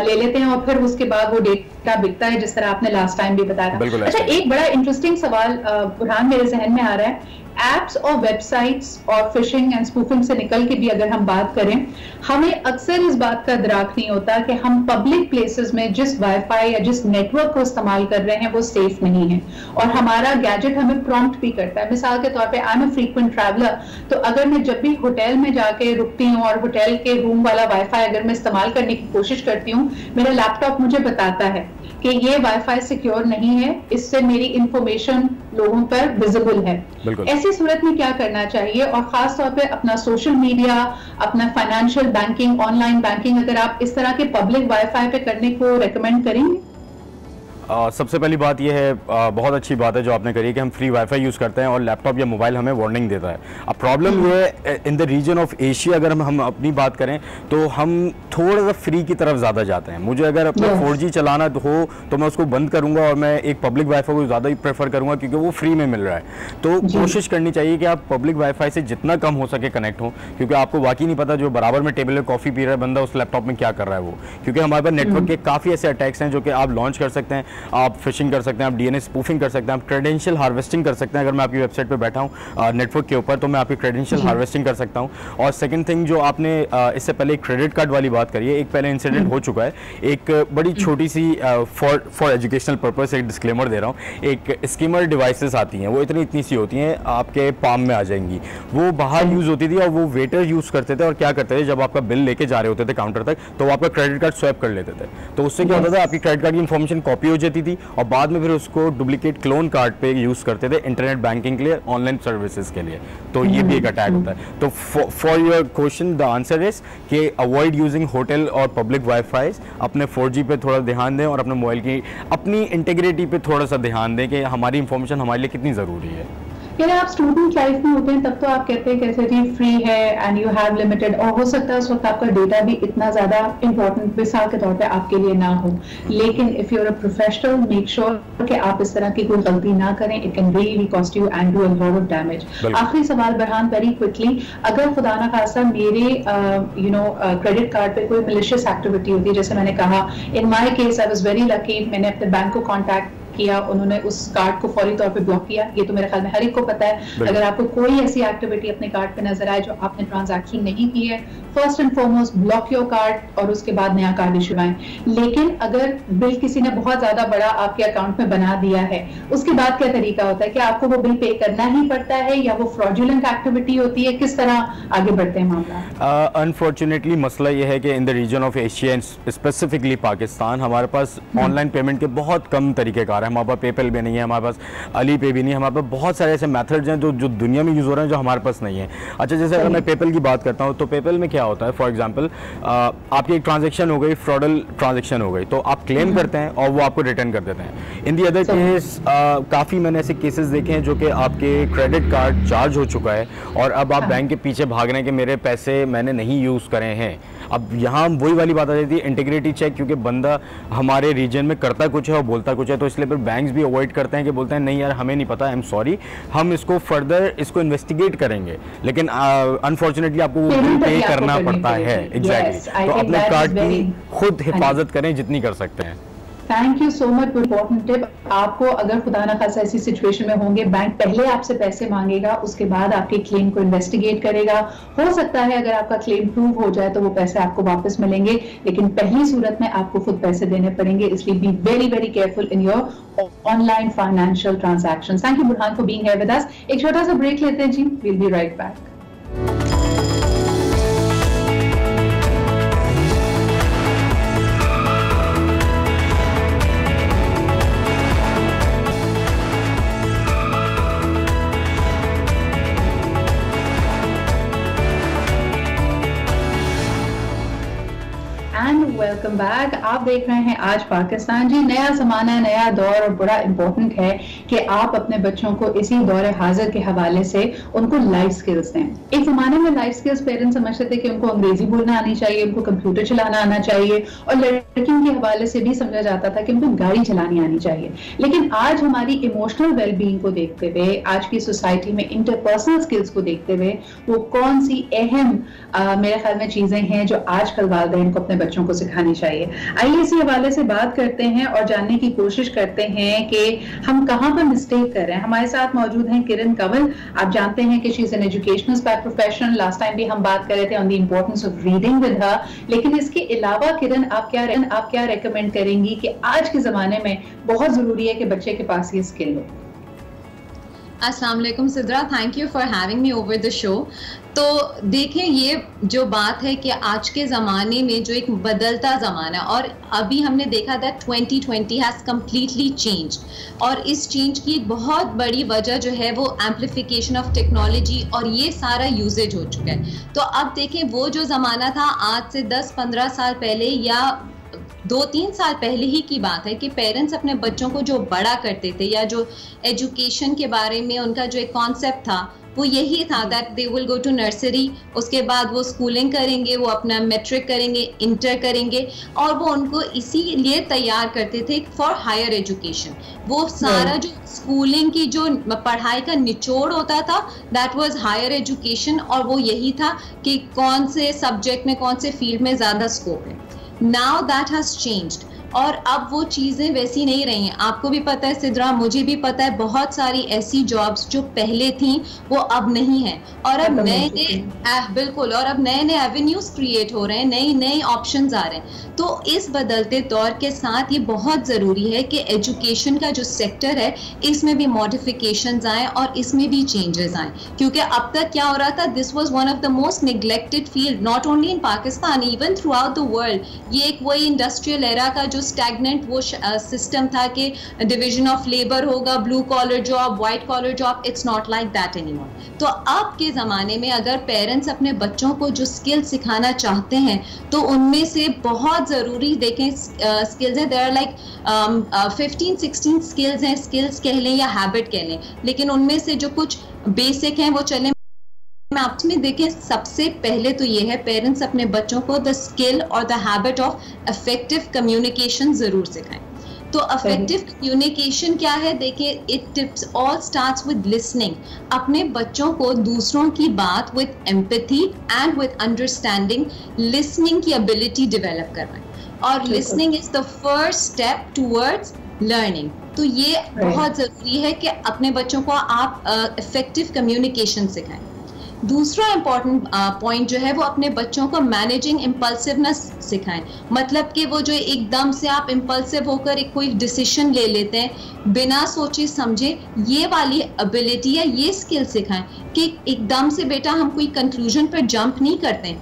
Speaker 1: ले लेते हैं और फिर उसके बाद वो डेटा बिकता है, जिस तरह आपने लास्ट टाइम भी बताया था। अच्छा, एक बड़ा इंटरेस्टिंग सवाल बुरहान मेरे जहन में आ रहा है, एप्स और वेबसाइट्स और फिशिंग एंड स्पूफिंग से निकल के भी अगर हम बात करें, हमें अक्सर इस बात का इदराक नहीं होता कि हम पब्लिक प्लेसेस में जिस वाईफाई या जिस नेटवर्क को इस्तेमाल कर रहे हैं वो सेफ नहीं है, और हमारा गैजेट हमें प्रॉम्प्ट भी करता है। मिसाल के तौर पे आई एम अ फ्रीक्वेंट ट्रैवलर, तो अगर मैं जब भी होटल में जाके रुकती हूँ और होटल के रूम वाला वाईफाई अगर मैं इस्तेमाल करने की कोशिश करती हूँ, मेरा लैपटॉप मुझे बताता है कि ये वाईफाई सिक्योर नहीं है, इससे मेरी इंफॉर्मेशन लोगों पर विजिबल है। ऐसी सूरत में क्या करना चाहिए, और खास तौर पे अपना सोशल मीडिया, अपना फाइनेंशियल बैंकिंग, ऑनलाइन बैंकिंग अगर आप इस तरह के पब्लिक वाईफाई पे करने को रेकमेंड करेंगे?
Speaker 4: सबसे पहली बात यह है, बहुत अच्छी बात है जो आपने करी कि हम फ्री वाईफाई यूज़ करते हैं और लैपटॉप या मोबाइल हमें वार्निंग देता है। अब प्रॉब्लम ये है in the region of Asia, अगर हम अपनी बात करें तो हम थोड़ा सा फ्री की तरफ ज़्यादा जाते हैं। मुझे अगर अपना 4G चलाना हो तो मैं उसको बंद करूँगा और मैं एक पब्लिक वाईफाई को ज़्यादा ही प्रेफर करूँगा क्योंकि वो फ्री में मिल रहा है। तो कोशिश करनी चाहिए कि आप पब्लिक वाईफाई से जितना कम हो सके कनेक्ट हो, क्योंकि आपको वाकई नहीं पता जो बराबर में टेबल में कॉफ़ी पी रहा है बंदा उस लैपटॉप में क्या कर रहा है वो, क्योंकि हमारे पास नेटवर्क के काफ़ी ऐसे अटैक्स हैं जो कि आप लॉन्च कर सकते हैं, आप फिशिंग कर सकते हैं, आप डीएनएस स्पूफिंग कर सकते हैं, आप क्रेडेंशियल हार्वेस्टिंग कर सकते हैं। अगर मैं आपकी वेबसाइट पे बैठा हूं नेटवर्क के ऊपर तो मैं आपकी क्रेडेंशियल हार्वेस्टिंग कर सकता हूं। और सेकंड थिंग जो आपने इससे पहले क्रेडिट कार्ड वाली बात करी है, एक पहले इंसिडेंट हो चुका है, एक बड़ी छोटी सी फॉर एजुकेशनल पर्पस एक डिस्क्लेमर दे रहा हूँ। एक स्कीमर डिवाइसेस आती हैं, वो इतनी सी होती हैं, आपके पाम में आ जाएंगी, वो बाहर यूज़ होती थी और वो वेटर यूज़ करते थे और क्या करते थे, जब आपका बिल लेके जा रहे होते थे काउंटर तक तो वो आपका क्रेडिट कार्ड स्वैप कर लेते थे। तो उससे क्या होता था, आपकी क्रेडिट कार्ड की इन्फॉर्मेशन कॉपी हो जाती थी और बाद में फिर उसको डुप्लीकेट क्लोन कार्ड पे यूज करते थे इंटरनेट बैंकिंग के लिए, ऑनलाइन सर्विसेज के लिए। तो ये भी एक अटैक होता है। तो for your question the answer is कि अवॉइड यूजिंग होटल और पब्लिक वाईफाई, अपने 4G पे थोड़ा ध्यान दें और अपने मोबाइल की अपनी इंटीग्रिटी पे थोड़ा सा ध्यान दें कि हमारी इंफॉर्मेशन हमारे लिए कितनी ज़रूरी है।
Speaker 1: यानी आप स्टूडेंट लाइफ में होते हैं तब तो आप कहते हैं कैसे जी फ्री है एंड यू हैव लिमिटेड, और हो सकता है उस वक्त आपका डेटा भी इतना ज्यादा इंपॉर्टेंट मिसाल के तौर पे आपके लिए ना हो, लेकिन if you are a professional make sure कि आप इस तरह की कोई गलती ना करें, it can really cost you and do a lot of damage. आखिरी सवाल बरहान, वेरी क्विकली, अगर खुदा ना खासा मेरे क्रेडिट कार्ड पे कोई मिलिशियस एक्टिविटी होती है, जैसे मैंने कहा in my case I was very lucky, मैंने अपने बैंक को कॉन्टैक्ट किया, उन्होंने उस कार्ड को फौरी तौर पे ब्लॉक किया। ये तो मेरे ख्याल में हर एक को पता है। अगर आपको कोई ऐसी एक्टिविटी अपने कार्ड पे नजर आए जो आपने ट्रांजैक्शन नहीं की है, first and foremost block your card और उसके बाद नया कार्ड इशू आए। लेकिन अगर बिल किसी ने बहुत ज्यादा बड़ा आपके अकाउंट में बना दिया है, उसके बाद क्या तरीका होता है? क्या आपको वो बिल पे करना ही पड़ता है या वो फ्रॉडुलेंट एक्टिविटी होती है? किस तरह आगे बढ़ते हैं मामला?
Speaker 4: अनफॉर्चुनेटली मसला ये है कि in the region of Asia specifically Pakistan, हमारे पास ऑनलाइन पेमेंट के बहुत कम तरीकेकार है। हमारे पास पेपल भी नहीं है, हमारे पास अली पे भी नहीं है, हमारे पास बहुत सारे ऐसे मेथड्स हैं जो दुनिया में यूज़ हो रहे हैं जो हमारे पास नहीं है। अच्छा, जैसे अगर मैं पेपल की बात करता हूँ तो पेपल में क्या होता है, फॉर एग्जांपल आपकी एक ट्रांजैक्शन हो गई, फ्रॉडल ट्रांजैक्शन हो गई, तो आप क्लेम करते हैं और वो आपको रिटर्न कर देते हैं। इन दी अदर केस काफ़ी मैंने ऐसे केसेस देखे हैं जो कि आपके क्रेडिट कार्ड चार्ज हो चुका है और अब आप बैंक के पीछे भाग रहे हैं कि मेरे पैसे मैंने नहीं यूज़ करे हैं। अब यहाँ वही वाली बात आ जाती है, इंटीग्रिटी चेक, क्योंकि बंदा हमारे रीजन में करता कुछ है और बोलता कुछ है, तो इसलिए फिर बैंक्स भी अवॉइड करते हैं कि बोलते हैं नहीं यार हमें नहीं पता, आई एम सॉरी, हम इसको फर्दर इसको इन्वेस्टिगेट करेंगे, लेकिन अनफॉर्चुनेटली आपको वो पे करना पड़ता है। एग्जैक्टली, तो अपने कार्ड की खुद हिफाजत करें जितनी कर सकते हैं।
Speaker 1: Thank you so much, important tip. आपको अगर खुदा ना खासा ऐसी सिचुएशन में होंगे, बैंक पहले आपसे पैसे मांगेगा, उसके बाद आपके क्लेम को इन्वेस्टिगेट करेगा। हो सकता है अगर आपका क्लेम प्रूव हो जाए तो वो पैसे आपको वापस मिलेंगे, लेकिन पहली सूरत में आपको खुद पैसे देने पड़ेंगे। इसलिए be very very careful in your online financial transactions. Thank you Burhan for being here with us. एक छोटा सा ब्रेक लेते हैं जी, we'll be right back. Welcome back. आप देख रहे हैं आज पाकिस्तान। जी, नया जमाना है, नया दौर, और बड़ा इंपॉर्टेंट है कि आप अपने बच्चों को इसी दौर हाजिर के हवाले से उनको लाइफ स्किल्स दें। एक जमाने में लाइफ स्किल्स पेरेंट्स समझते थे कि उनको अंग्रेजी बोलना आनी चाहिए, उनको कंप्यूटर चलाना आना चाहिए, और लड़कियों के हवाले से भी समझा जाता था कि उनको गाड़ी चलानी आनी चाहिए। लेकिन आज हमारी इमोशनल वेलबींग को देखते हुए, आज की सोसाइटी में इंटरपर्सनल स्किल्स को देखते हुए, वो कौन सी अहम मेरे ख्याल में चीजें हैं जो आजकल वालिदैन को अपने बच्चों को सिखानी चाहिए? आइए इसी हवाले से बात करते हैं और जानने की कोशिश करते हैं कि हम कहां पर मिस्टेक कर रहे हैं। हमारे साथ मौजूद हैं किरण कंवल। आप जानते हैं कि she is an educational professional. Last time भी हम बात कर रहे थे on the importance of reading with her. लेकिन इसके अलावा किरण, आप क्या रेकमेंड करेंगी कि आज के जमाने में बहुत जरूरी है कि बच्चे के पास ये स्किल हो?
Speaker 5: अस्सलाम वालेकुम Sidra, thank you for having me over the show. तो देखें, ये जो बात है कि आज के ज़माने में जो एक बदलता ज़माना, और अभी हमने देखा दैट 2020 हैज़ कम्प्लीटली चेंज, और इस चेंज की एक बहुत बड़ी वजह जो है वो एम्प्लीफिकेशन ऑफ टेक्नोलॉजी और ये सारा यूजेज हो चुका है। तो अब देखें, वो जो ज़माना था आज से 10-15 साल पहले या 2-3 साल पहले ही की बात है कि पेरेंट्स अपने बच्चों को जो बड़ा करते थे या जो एजुकेशन के बारे में उनका जो एक कॉन्सेप्ट था वो यही था that they will go to nursery, उसके बाद वो स्कूलिंग करेंगे, वो अपना मैट्रिक करेंगे, इंटर करेंगे, और वो उनको इसीलिए तैयार करते थे फॉर हायर एजुकेशन। वो सारा जो स्कूलिंग की जो पढ़ाई का निचोड़ होता था दैट वाज हायर एजुकेशन, और वो यही था कि कौन से सब्जेक्ट में, कौन से फील्ड में ज़्यादा स्कोप है। Now that has changed, और अब वो चीज़ें वैसी नहीं रही हैं। आपको भी पता है सिद्रा, मुझे भी पता है, बहुत सारी ऐसी जॉब्स जो पहले थी वो अब नहीं है, और अब बिल्कुल, और अब नए नए एवेन्यूज क्रिएट हो रहे हैं, नई नई ऑप्शंस आ रहे हैं। तो इस बदलते दौर के साथ ये बहुत ज़रूरी है कि एजुकेशन का जो सेक्टर है इसमें भी मॉडिफिकेशंस आए और इसमें भी चेंजेस आए, क्योंकि अब तक क्या हो रहा था, this was one of the most neglected field not only in Pakistan, even through out the world. ये एक वही इंडस्ट्रियल एरा का जो स्टैग्नेंट वो सिस्टम था कि डिवीजन ऑफ लेबर होगा, blue collar job, white collar job, it's not like that anymore. तो अब के ज़माने में अगर पेरेंट्स अपने बच्चों को जो स्किल सिखाना चाहते हैं तो उनमें से बहुत ज़रूरी देखें स्किल्स हैं, देयर आर लाइक 15-16 स्किल्स हैं, स्किल्स कह लें या हैबिट कह लें, लेकिन उनमें से जो कुछ बेसिक हैं वो चलें मैं आप में देखें। सबसे पहले तो ये है पेरेंट्स अपने बच्चों को द स्किल और the habit of effective communication ज़रूर सिखाएं। तो इफेक्टिव कम्युनिकेशन क्या है, देखिए, it tips all starts with listening. अपने बच्चों को दूसरों की बात with empathy and with understanding, listening की एबिलिटी डेवलप करवाएं, और listening is the first step towards learning. तो ये बहुत ज़रूरी है कि अपने बच्चों को आप इफेक्टिव कम्युनिकेशन सिखाएं। दूसरा इम्पॉर्टेंट पॉइंट जो है वो अपने बच्चों को मैनेजिंग इम्पल्सिवनेस सिखाएं। मतलब कि वो जो एकदम से आप इम्पल्सिव होकर एक कोई डिसीजन ले लेते हैं बिना सोचे समझे, ये वाली एबिलिटी या ये स्किल सिखाएं कि एकदम से बेटा हम कोई कंक्लूजन पर जंप नहीं करते।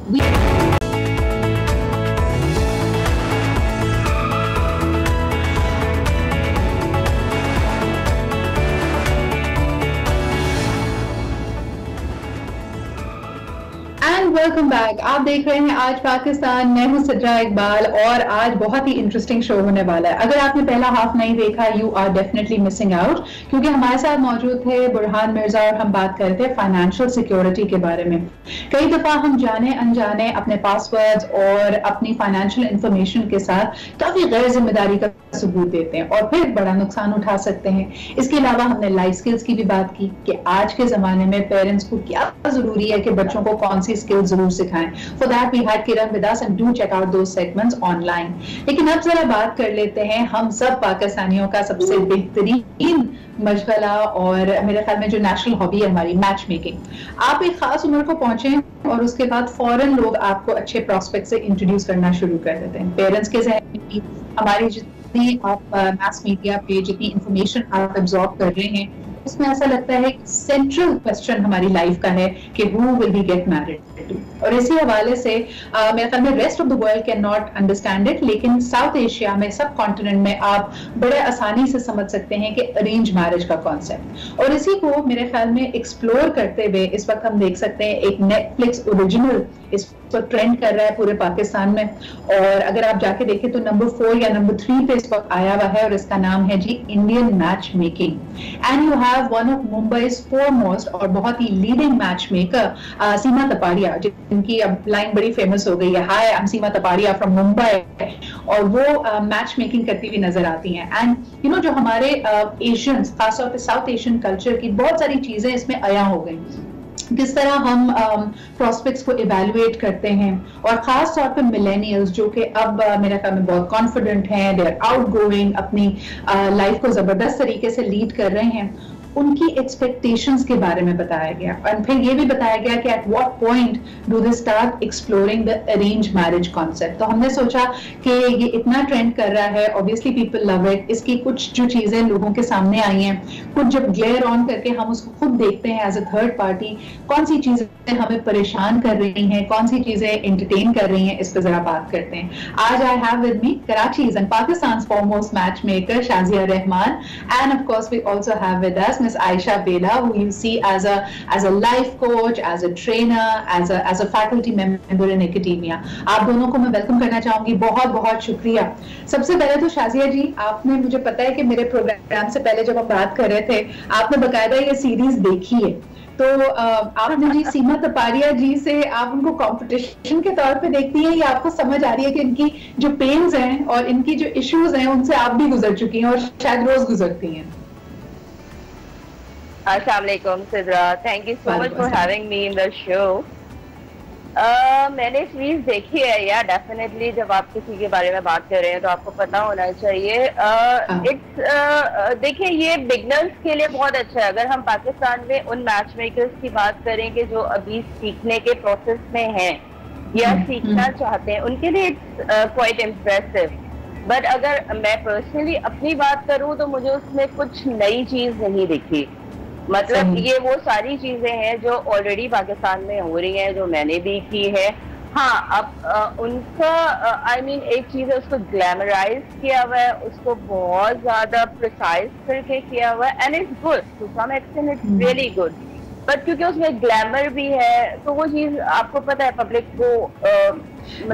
Speaker 1: Welcome back. आप देख रहे हैं आज पाकिस्तान, मैं हूं सिद्रा इकबाल, और आज बहुत ही इंटरेस्टिंग शो होने वाला है। अगर आपने पहला हाफ नहीं देखा, you are definitely missing out, क्योंकि हमारे साथ मौजूद थे बुरहान मिर्जा और हम बात करते हैं फाइनेंशियल सिक्योरिटी के बारे में। कई दफा हम जाने अनजाने अपने पासवर्ड्स और अपनी फाइनेंशियल इंफॉर्मेशन के साथ काफी गैर जिम्मेदारी का सबूत देते हैं और फिर बड़ा नुकसान उठा सकते हैं। इसके अलावा हमने लाइफ स्किल्स की भी बात की कि आज के जमाने में पेरेंट्स को क्या जरूरी है कि बच्चों को कौन सी स्किल जरूर सिखाएं। For that we had Kiran with us and do check out those segments online. लेकिन अब जरा बात कर लेते हैं हम सब पाकिस्तानियों का सबसे बेहतरीन मशगला और मेरे ख्याल में जो नेशनल हॉबी है हमारी, मैच मेकिंग। आप एक खास उम्र को पहुंचे और उसके बाद फौरन लोग आपको अच्छे प्रोस्पेक्ट से इंट्रोड्यूस करना शुरू कर देते हैं। पेरेंट्स के जहन में हमारी जितनी आप मास मीडिया पे जितनी इंफॉर्मेशन आप एब्जॉर्ब कर रहे हैं, इसमें ऐसा लगता है कि सेंट्रल क्वेश्चन हमारी लाइफ का है कि who will we get married to. और इसी हवाले से मेरे ख्याल में rest of the world can not understand it, लेकिन साउथ एशिया में, सब कॉन्टिनेंट में आप बड़े आसानी से समझ सकते हैं कि अरेंज मैरिज का कॉन्सेप्ट। और इसी को मेरे ख्याल में एक्सप्लोर करते हुए इस वक्त हम देख सकते हैं एक नेटफ्लिक्स ओरिजिनल इस पर ट्रेंड कर रहा है पूरे पाकिस्तान में, और अगर आप जाके देखें तो नंबर 4 या नंबर 3 पे इस वक्त आया हुआ है, और इसका नाम है जी Indian match making. And you have one of Mumbai's foremost और बहुत ही leading match maker Seema Tapadia, जिनकी अब लाइन बड़ी फेमस हो गई है, hi I am Seema Tapadia from Mumbai, और वो मैच मेकिंग करती हुई नजर आती हैं। एंड यू नो जो हमारे एशियंस, खासतौर पे साउथ एशियन कल्चर की बहुत सारी चीजें इसमें आया हो गई, किस तरह हम प्रोस्पेक्ट्स को इवैल्यूएट करते हैं, और खास तौर पे मिलेनियल्स जो कि अब मेरे ख्याल में बहुत कॉन्फिडेंट हैं, दे आर आउटगोइंग, अपनी लाइफ को जबरदस्त तरीके से लीड कर रहे हैं, उनकी एक्सपेक्टेशंस के बारे में बताया गया, और फिर ये भी बताया गया कि at what point do they start exploring the arrange marriage concept. तो हमने सोचा कि ये इतना ट्रेंड कर रहा है, ऑब्वियसली पीपल लव इट, इसकी कुछ जो चीजें लोगों के सामने आई हैं, कुछ जब ग्लेयर ऑन करके हम उसको खुद देखते हैं एज अ थर्ड पार्टी, कौन सी चीजें हमें परेशान कर रही हैं, कौन सी चीजें एंटरटेन कर रही हैं, इस पर जरा बात करते हैं। आज I have with me Karachi's and Pakistan's foremost matchmaker Shazia Rahman, and of course we also have with us Miss Aisha Bela, who you see as a life coach, as a trainer, as a faculty member in academia. आप दोनों को मैं welcome करना चाहूंगी, बहुत बहुत शुक्रिया। सबसे पहले तो शाजिया जी, आपने, मुझे पता है कि मेरे प्रोग्राम से पहले जब हम बात कर रहे थे आपने बकायदा ये सीरीज देखी है, तो आपने जी सीमा तपारिया जी से आप उनको कंपटीशन के तौर पे देखती हैं या आपको समझ आ रही है कि इनकी जो पेन्स हैं और इनकी जो इश्यूज हैं उनसे आप भी गुजर चुकी हैं और शायद रोज गुजरती हैं?
Speaker 2: अस्सलाम वालेकुम Sidra, thank you so much for having me in the show. मैंने सीरीज देखी है या डेफिनेटली, जब आप किसी के बारे में बात कर रहे हैं तो आपको पता होना चाहिए। देखिए, ये बिगनर्स के लिए बहुत अच्छा है। अगर हम पाकिस्तान में उन मैच मेकर्स की बात करें कि जो अभी सीखने के प्रोसेस में हैं या सीखना चाहते हैं, उनके लिए इट्स क्वाइट इम्प्रेसिव। बट अगर मैं पर्सनली अपनी बात करूं तो मुझे उसमें कुछ नई चीज नहीं दिखी। मतलब ये वो सारी चीजें हैं जो ऑलरेडी पाकिस्तान में हो रही हैं, जो मैंने भी की है। हाँ, अब उनका आई मीन एक चीज है, उसको ग्लैमराइज किया हुआ है, उसको बहुत ज्यादा प्रिसाइज करके किया हुआ है, and it's good to some extent, it's really good. But क्योंकि उसमें ग्लैमर भी है तो वो चीज आपको पता है पब्लिक को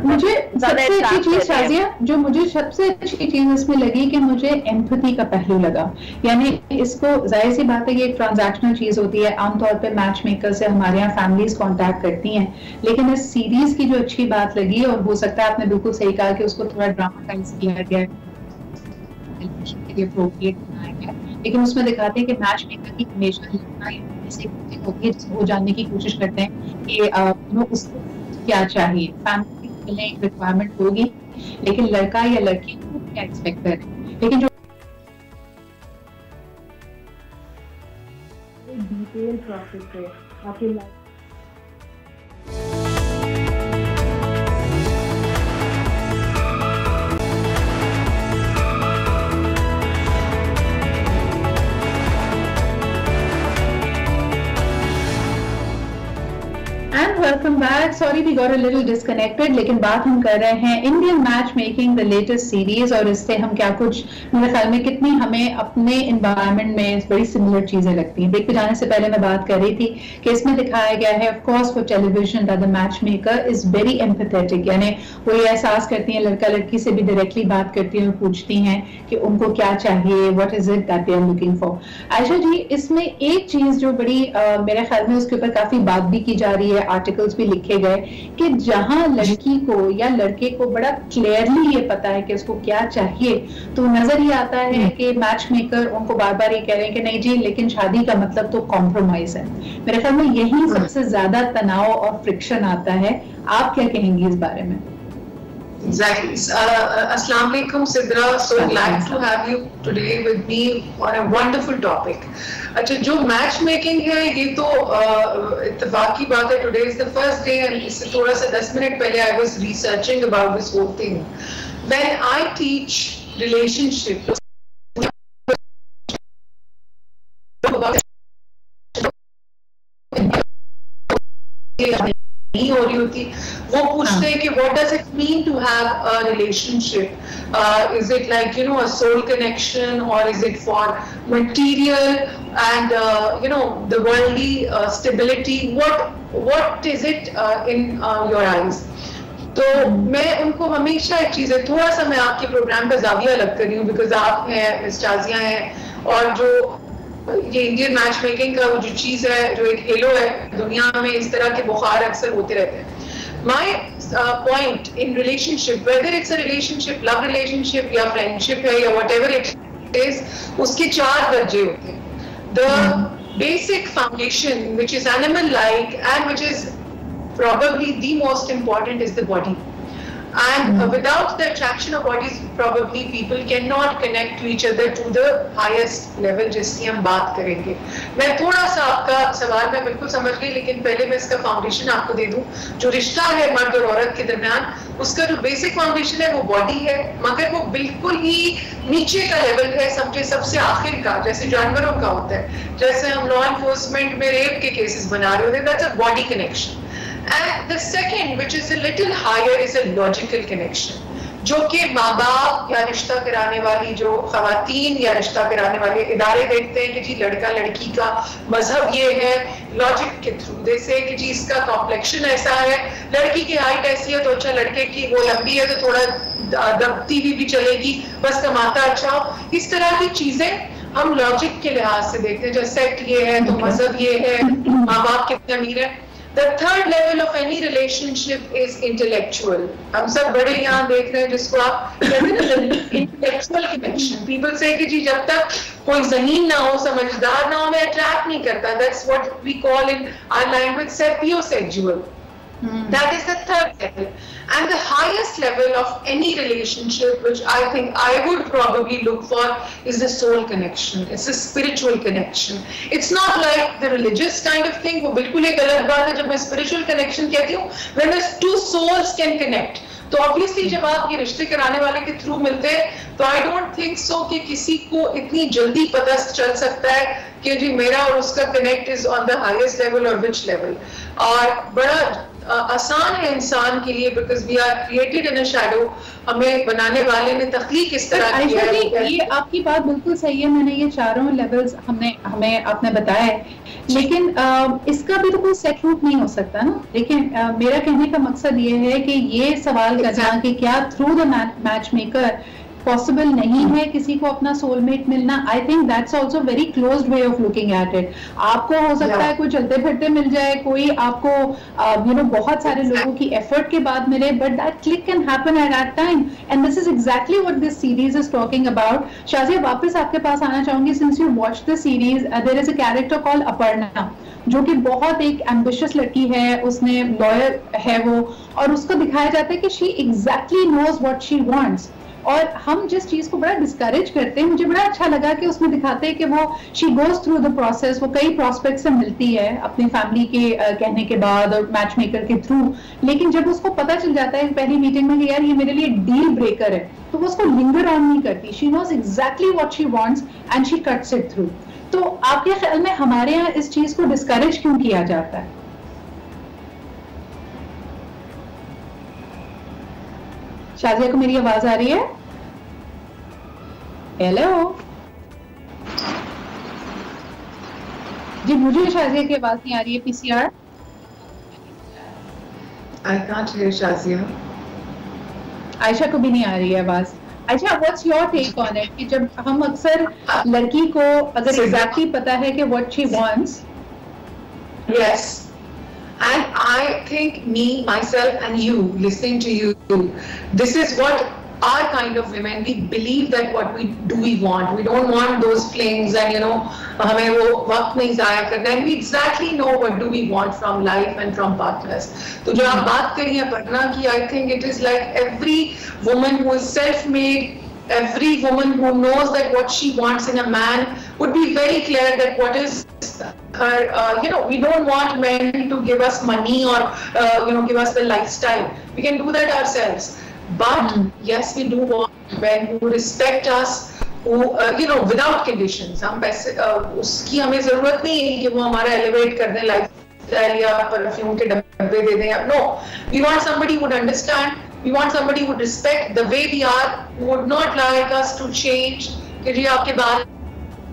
Speaker 1: मुझे सबसे अच्छी चीज शाजिया, जो मुझे सबसे अच्छी चीज इसमें लगी कि मुझे एम्पैथी का पहलू लगा। यानी इसको, जाहिर सी बात है ये एक ट्रांजैक्शनल चीज होती है, आमतौर पे मैच मेकर से हमारे यहाँ फैमिलीज कांटेक्ट करती हैं, लेकिन इस सीरीज की जो अच्छी बात लगी, और हो सकता है आपने बिल्कुल सही कहा कि उसको थोड़ा ड्रामाटाइज किया गया है, लेकिन उसमें दिखाते हैं कि मैच मेकर की हमेशा होती है, वो जानने की कोशिश करते हैं कि उसको क्या चाहिए, फैमिली के लिए एक रिक्वायरमेंट होगी, लेकिन लड़का या लड़की को क्या एक्सपेक्ट कर रहे हैं। लेकिन जो डिटेल प्रोसेस है आपकी life welcome back. Sorry we got a little disconnected, लेकिन बात हम कर रहे हैं Indian match making the latest series, और इससे हम क्या कुछ, मेरे ख्याल में कितनी हमें अपने एनवायरनमेंट में बड़ी सिमिलर चीजें लगती हैं। देख के जाने से पहले मैं बात कर रही थी कि इसमें दिखाया गया है, of course for television, that the match maker is very empathetic, यानी वो ये एहसास करती हैं, लड़का लड़की से भी डायरेक्टली बात करती हैं और पूछती हैं कि उनको क्या चाहिए, what is it that they are looking for. Ayesha ji, इसमें एक चीज जो बड़ी मेरे ख्याल में उसके ऊपर काफी बात भी की जा रही है, आर्टिकल्स भी लिखे गए, कि जहां लड़की को या लड़के को बड़ा क्लियरली ये पता है कि उसको क्या चाहिए, तो नजर ये आता है कि मैच मेकर उनको बार बार ये कह रहे हैं कि नहीं जी, लेकिन शादी का मतलब तो कॉम्प्रोमाइज है। मेरे ख्याल में यही सबसे ज्यादा तनाव और फ्रिक्शन आता है। आप क्या कहेंगी इस बारे में?
Speaker 6: Exactly. Assalamu alaikum, Sidra. So glad to have you today with me on a wonderful topic. अच्छा, जो मैच मेकिंग है ये तो इत्तेफाक की बात है. Today is the first day and इससे थोड़ा सा 10 मिनट पहले I was researching about this whole thing. When I teach relationship, नहीं हो रही होती, वो पूछते हैं कि what does it mean to have a relationship? Is it like, you know, a soul connection, or is it for material and you know, the worldly stability? What is it in your eyes? तो मैं उनको हमेशा एक चीज है, थोड़ा सा मैं आपके प्रोग्राम का जाविया अलग कर रही हूँ, बिकॉज आप हैं, मिस शाजिया हैं, और जो ये इंडियन मैच मेकिंग का वो जो चीज है, जो एक हेलो है दुनिया में, इस तरह के बुखार अक्सर होते रहते हैं. My point in relationship, whether it's a relationship, love relationship या फ्रेंडशिप है या व्हाटएवर इट इज, उसके 4 दर्जे होते हैं. The basic foundation which is animal like and which is probably the most important is the body. And without the attraction of bodies, probably people cannot connect to each other to the highest level जिसकी हम बात करेंगे. मैं थोड़ा सा आपका सवाल मैं बिल्कुल समझ गई, लेकिन पहले मैं इसका फाउंडेशन आपको दे दूं. जो रिश्ता है मर्द और औरत के दरमियान, उसका जो बेसिक फाउंडेशन है वो बॉडी है, मगर वो बिल्कुल ही नीचे का लेवल है, समझे सबसे आखिर का, जैसे जानवरों का होता है. जैसे हम लॉ एनफोर्समेंट में रेप के केसेस बना रहे होते हैं, that's a body connection. And the second, which is a little higher, is a logical connection, जो कि माँ बाप या रिश्ता कराने वाली जो खवातीन या रिश्ता कराने वाले इदारे देखते हैं कि जी लड़का लड़की का मजहब ये है, लॉजिक के थ्रू जैसे कि जी इसका कॉम्प्लेक्शन ऐसा है, लड़की की हाइट ऐसी है तो अच्छा, लड़के की वो लंबी है तो थोड़ा दबती भी चलेगी, बस कमाता अच्छा हो. इस तरह की चीजें हम लॉजिक के लिहाज से देखते हैं. जो सेक्ट ये है तो मजहब ये है, माँ बाप कितने अमीर है. The third level of any relationship is intellectual. हम सब बड़े यहाँ देख रहे हैं जिसको आप कहते हैं ना intellectual connection. People say कि जी जब तक कोई ज़हीन ना हो, समझदार ना हो, मैं attract नहीं करता. That's what we call in our language sapiosexual. That is the third level. And the highest level of any relationship, which I think I would probably look for, is the soul connection. It's a spiritual connection. It's not like the religious kind of thing. वो बिल्कुल एक अलग बात है. जब मैं spiritual connection कहती हूँ, when the two souls can connect, तो ऑब्वियसली जब आप ये रिश्ते कराने वाले के थ्रू मिलते हैं, तो आई डोंट थिंक सो कि किसी को इतनी जल्दी पता चल सकता है कि जी मेरा और उसका connect is on the highest level और विच लेवल. और बड़ा आसान है इंसान के लिए, because we are created in a shadow. हमें बनाने वाले ने तख्लीक इस तरह की है.
Speaker 1: ये आपकी बात बिल्कुल सही है. मैंने ये चारों लेवल्स हमें आपने बताया है, लेकिन इसका भी तो कोई सेट रूट नहीं हो सकता ना. लेकिन मेरा कहने का मकसद ये है कि ये सवाल करना कि क्या through the match maker possible नहीं है किसी को अपना सोलमेट मिलना. I think that's also very closed way of looking at it. आपको हो सकता है कोई चलते फिरते मिल जाए, कोई आपको बहुत सारे लोगों की एफर्ट के बाद मिले, but that click can happen at that time. And this is exactly what this series is talking about. Shazia, वापस आपके पास आना चाहूंगी. Since you watch the series, there is a character called Aparna, जो कि बहुत एक एम्बिशियस लड़की है, उसने लॉयर है वो, और उसको दिखाया जाता है कि she exactly knows what she wants. और हम जिस चीज को बड़ा डिस्करेज करते हैं, मुझे बड़ा अच्छा लगा कि उसमें दिखाते हैं कि वो she goes through the process. वो कई प्रोस्पेक्ट से मिलती है अपनी फैमिली के कहने के बाद और मैच मेकर के थ्रू, लेकिन जब उसको पता चल जाता है पहली मीटिंग में कि यार ये मेरे लिए डील ब्रेकर है, तो वो उसको लिंगर ऑन नहीं करती. She knows exactly what she wants and she cuts it through. तो आपके ख्याल में हमारे यहाँ इस चीज को डिस्करेज क्यों किया जाता है? शाजिया को मेरी आवाज आ रही है? हेलो जी, मुझे शाजिया की आवाज नहीं आ रही है. PCR
Speaker 6: I can't hear Shazia.
Speaker 1: Ayesha को भी नहीं आ रही है आवाज. अच्छा, what's your take on it कि जब हम अक्सर लड़की को अगर एग्जैक्टली पता है कि what she wants.
Speaker 6: Yes, and I think me, myself and you, listening to you, this is what our kind of women, we believe that what we want. We don't want those flings and हमें वो वक्त नहीं ज़ाया करना. And we exactly know what do we want from life and from partners. तो जो आप बात करी है पढ़ना की, I think it is like every woman who is self-made, every woman who knows that what she wants in a man would be very clear that what is her, we don't want men to give us money or give us the lifestyle. We can do that ourselves, but yes, we do want men who respect us, who without conditions. हम पैसे उसकी हमें जरूरत नहीं है कि वो हमारा एलिवेट कर दें लाइफस्टाइल या परफ्यूम के डब्बे दे दें. No, we want somebody who would understand. We want somebody who would respect the way we are, who would not like us to change. कि जी आपके बाल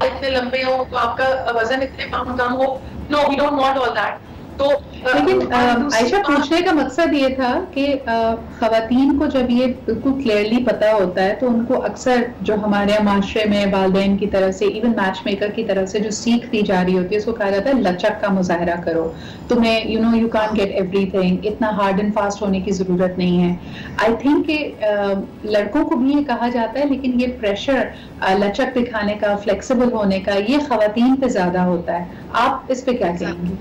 Speaker 6: इतने लंबे हो तो आपका वजन इतने पाउंड कम हो. No, we don't want all that. तो
Speaker 1: लेकिन आयशा, पूछने का मकसद ये था कि खवातीन को जब ये बिल्कुल क्लियरली पता होता है तो उनको अक्सर जो हमारे माशरे में वालिदैन की तरफ से, इवन मैच मेकर की तरफ से जो सीख दी जा रही होती है, उसको कहा जाता है लचक का मुजाहरा करो. तुम्हें यू कांट गेट एवरीथिंग, इतना हार्ड एंड फास्ट होने की जरूरत नहीं है. आई थिंक कि लड़कों को भी ये कहा जाता है, लेकिन ये प्रेशर लचक दिखाने का, फ्लेक्सिबल होने का, ये खवातीन पे ज्यादा होता है. आप इस पे क्या कहेंगे?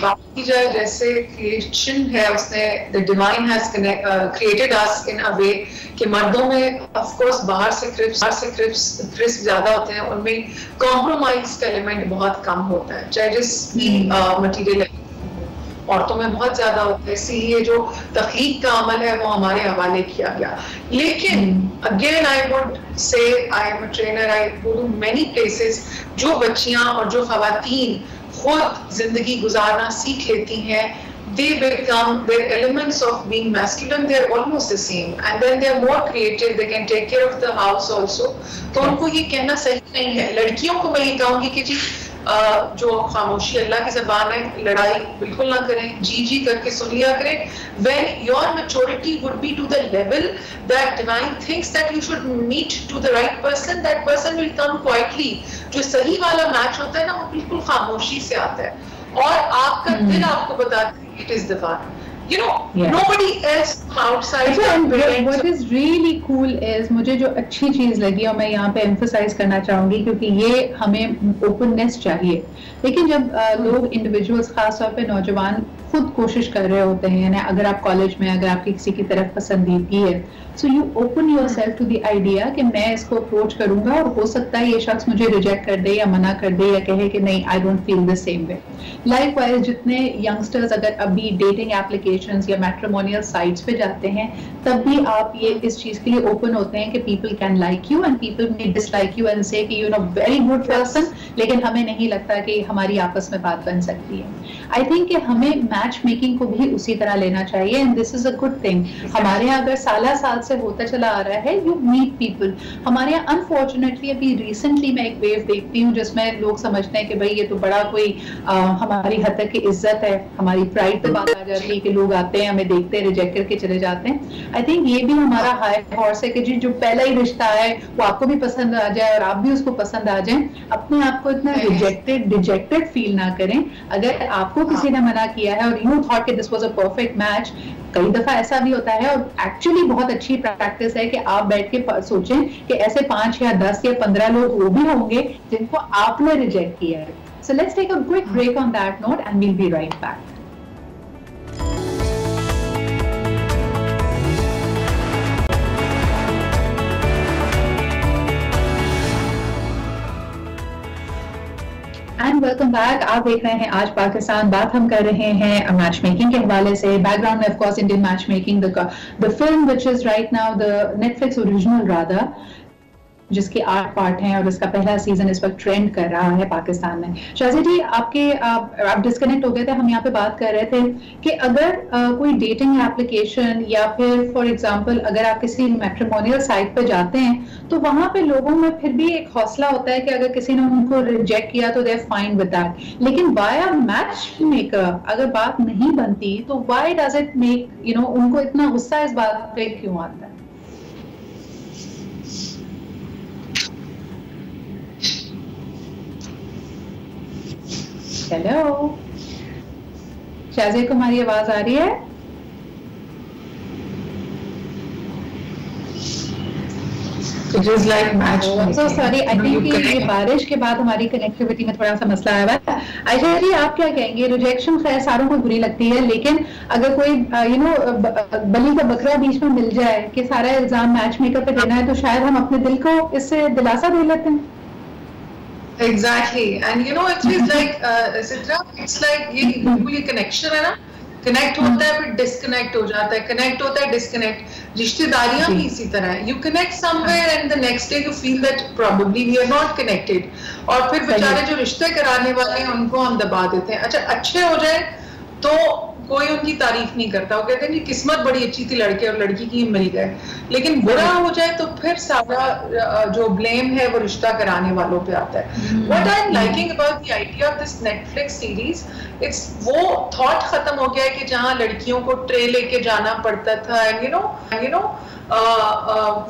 Speaker 6: बात की जाए जैसे क्रिएशन है, उसने the divine has created us in a way कि मर्दों में ऑफ कोर्स बाहर से क्रिस्प ज्यादा होते हैं, उनमें कॉम्प्रोमाइज का एलिमेंट बहुत कम होता है, चाहे जिस भी मटीरियल औरतों में बहुत ज्यादा होता है, इसीलिए जो तख्लीक का अमल है वो हमारे हवाले किया गया। लेकिन again I would say I am a trainer, I go to many places, जो बच्चियां और जो खवातीन खुद जिंदगी गुजारना सीख लेती हैं, they become their elements of being masculine, they're almost the same, and then they're more creative, they can take care of the house also। तो उनको ये कहना सही नहीं है। लड़कियों को मैं ये कहूँगी कि जी जो खामोशी अल्लाह की ज़बान है, लड़ाई बिल्कुल ना करें, जी जी करके सुन लिया करें। When your maturity would be to the level that divine thinks that you should meet to the right person, that person will come quietly। जो सही वाला मैच होता है ना, वो बिल्कुल खामोशी से आता है, और आपका दिल आपको बताता है it is divine, you know, nobody else outside।
Speaker 1: What is really cool is, मुझे जो अच्छी चीज लगी और मैं यहाँ पे emphasize करना चाहूंगी, क्योंकि ये हमें openness चाहिए, लेकिन जब लोग इंडिविजुअल्स खास तौर पे नौजवान खुद कोशिश कर रहे होते हैं, यानी अगर आप कॉलेज में अगर आपकी किसी की तरफ पसंदीदगी है, so you open yourself to the idea कि मैं इसको अप्रोच करूंगा और हो सकता है ये शख्स मुझे रिजेक्ट कर दे या मना कर दे या कहे कि नहीं I don't feel the same way. Likewise जितने यंगस्टर्स अगर अभी डेटिंग एप्लीकेशंस या मैट्रिमोनियल साइट्स पे जाते हैं, तब भी आप ये इस चीज के लिए ओपन होते हैं कि people can like you and people may dislike you and say कि you know very good person, लेकिन हमें नहीं लगता कि हमारी आपस में बात बन सकती है। आई थिंक कि हमें मैच मेकिंग को भी उसी तरह लेना चाहिए, and this is a good thing. हमारे यहाँ अगर साल से होता चला आ रहा है, यू मीट पीपल। हमारे यहाँ अनफॉर्चुनेटली अभी रिसेंटली मैं एक वेव देखती हूँ जिसमें लोग समझते हैं कि भाई ये तो बड़ा कोई हमारी हद तक की इज्जत है, हमारी प्राइड पे बात आ जाती है कि लोग आते हैं, हमें देखते हैं, रिजेक्ट करके चले जाते हैं। आई थिंक ये भी हमारा हाई हॉर्स है कि जी जो पहला ही रिश्ता है वो आपको भी पसंद आ जाए और आप भी उसको पसंद आ जाए। अपने आप को इतना डिजेक्टेड फील ना करें। अगर आपको किसी ने मना किया है और यू थॉट कि this was a perfect match, कई दफा ऐसा भी होता है, और एक्चुअली बहुत अच्छी प्रैक्टिस है कि आप बैठ के सोचें कि ऐसे 5 या 10 या 15 लोग वो भी होंगे जिनको आपने रिजेक्ट किया है। So let's take a quick break on that note and we'll be right back. And welcome back. आप देख रहे हैं आज पाकिस्तान। बात हम कर रहे हैं मैच मेकिंग के हवाले से। बैकग्राउंड में of course Indian match making, the film which is right now the Netflix original Radha, जिसके 8 पार्ट हैं और इसका पहला सीजन इस वक्त ट्रेंड कर रहा है पाकिस्तान में। शाज़ी जी, आप डिस्कनेक्ट हो गए थे, हम यहाँ पे बात कर रहे थे कि अगर कोई डेटिंग एप्लीकेशन या फिर फॉर एग्जांपल अगर आप किसी मैट्रिमोनियल साइट पे जाते हैं तो वहां पे लोगों में फिर भी एक हौसला होता है कि अगर किसी ने उनको रिजेक्ट किया तो they are fine with that, लेकिन वाया मैच मेकर अगर बात नहीं बनती तो व्हाई डज इट मेक उनको इतना गुस्सा इस बात पे क्यों आता है? हेलो शाज़ी को हमारी आवाज आ रही है? सॉरी, आई थिंक ये बारिश के बाद हमारी कनेक्टिविटी में थोड़ा सा मसला आया है। आयशा जी, आप क्या कहेंगे? रिजेक्शन खैर सारों को बुरी लगती है, लेकिन अगर कोई बलि का बकरा बीच में मिल जाए कि सारा इल्जाम मैच मेकर पे देना है, तो शायद हम अपने दिल को इससे दिलासा दे लेते हैं।
Speaker 6: Exactly, and it feels like Sidra, it's like ये बिल्कुल ये कनेक्शन है ना, कनेक्ट होता है फिर डिस्कनेक्ट हो जाता है, कनेक्ट होता है डिस्कनेक्ट। रिश्तेदारियां भी इसी तरह है, you connect somewhere and the next day you feel that probably we are not connected, और फिर बेचारे जो रिश्ते कराने वाले हैं उनको हम दबा देते हैं। अच्छा, अच्छे हो जाए तो कोई उनकी तारीफ नहीं करता, वो कहते हैं कि किस्मत बड़ी अच्छी थी लड़के और लड़की की मिल गए, लेकिन बुरा हो जाए तो फिर सारा जो ब्लेम है वो रिश्ता कराने वालों पे आता है। What I am liking about the idea of this Netflix series, it's वो थॉट खत्म हो गया है कि जहाँ लड़कियों को ट्रे लेके जाना पड़ता था, एंड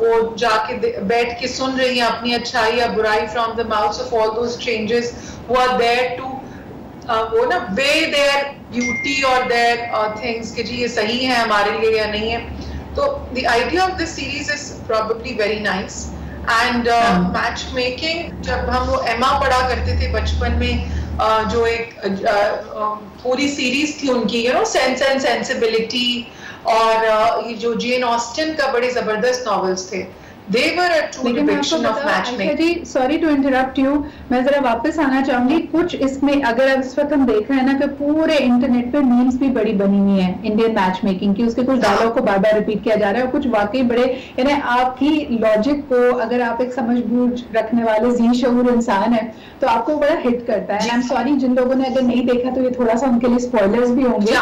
Speaker 6: वो जाके बैठ के सुन रही है अपनी अच्छाई या बुराई from the mouths of all those strangers who are there to वो ना वे देयर ब्यूटी और देयर थिंग्स कि जी ये सही है हमारे लिए या नहीं है। तो the idea of this series is probably very nice, and match making, जब हम वो एमा पढ़ा करते थे बचपन में, जो एक पूरी सीरीज थी उनकी, you know, sense and sensibility, और ये जो जेन ऑस्टिन का बड़े जबरदस्त नॉवेल्स थे, they were a true depiction of matchmaking.
Speaker 1: Sorry to interrupt you, मैं जरा वापस आना चाहूंगी कुछ इसमें। अगर इस वक्त हम देख रहे हैं ना कि पूरे इंटरनेट पे मीम्स भी बड़ी बनी हुई है इंडियन मैच मेकिंग की, उसके कुछ डायलॉग को बार बार रिपीट किया जा रहा है, और कुछ वाकई बड़े, यानी आपकी लॉजिक को अगर आप एक समझ बूझ रखने वाले जी शऊर इंसान है तो आपको बड़ा हिट करता है। आई एम सॉरी जिन लोगों ने अगर नहीं देखा तो ये थोड़ा सा उनके लिए स्पॉयलर्स भी होंगे।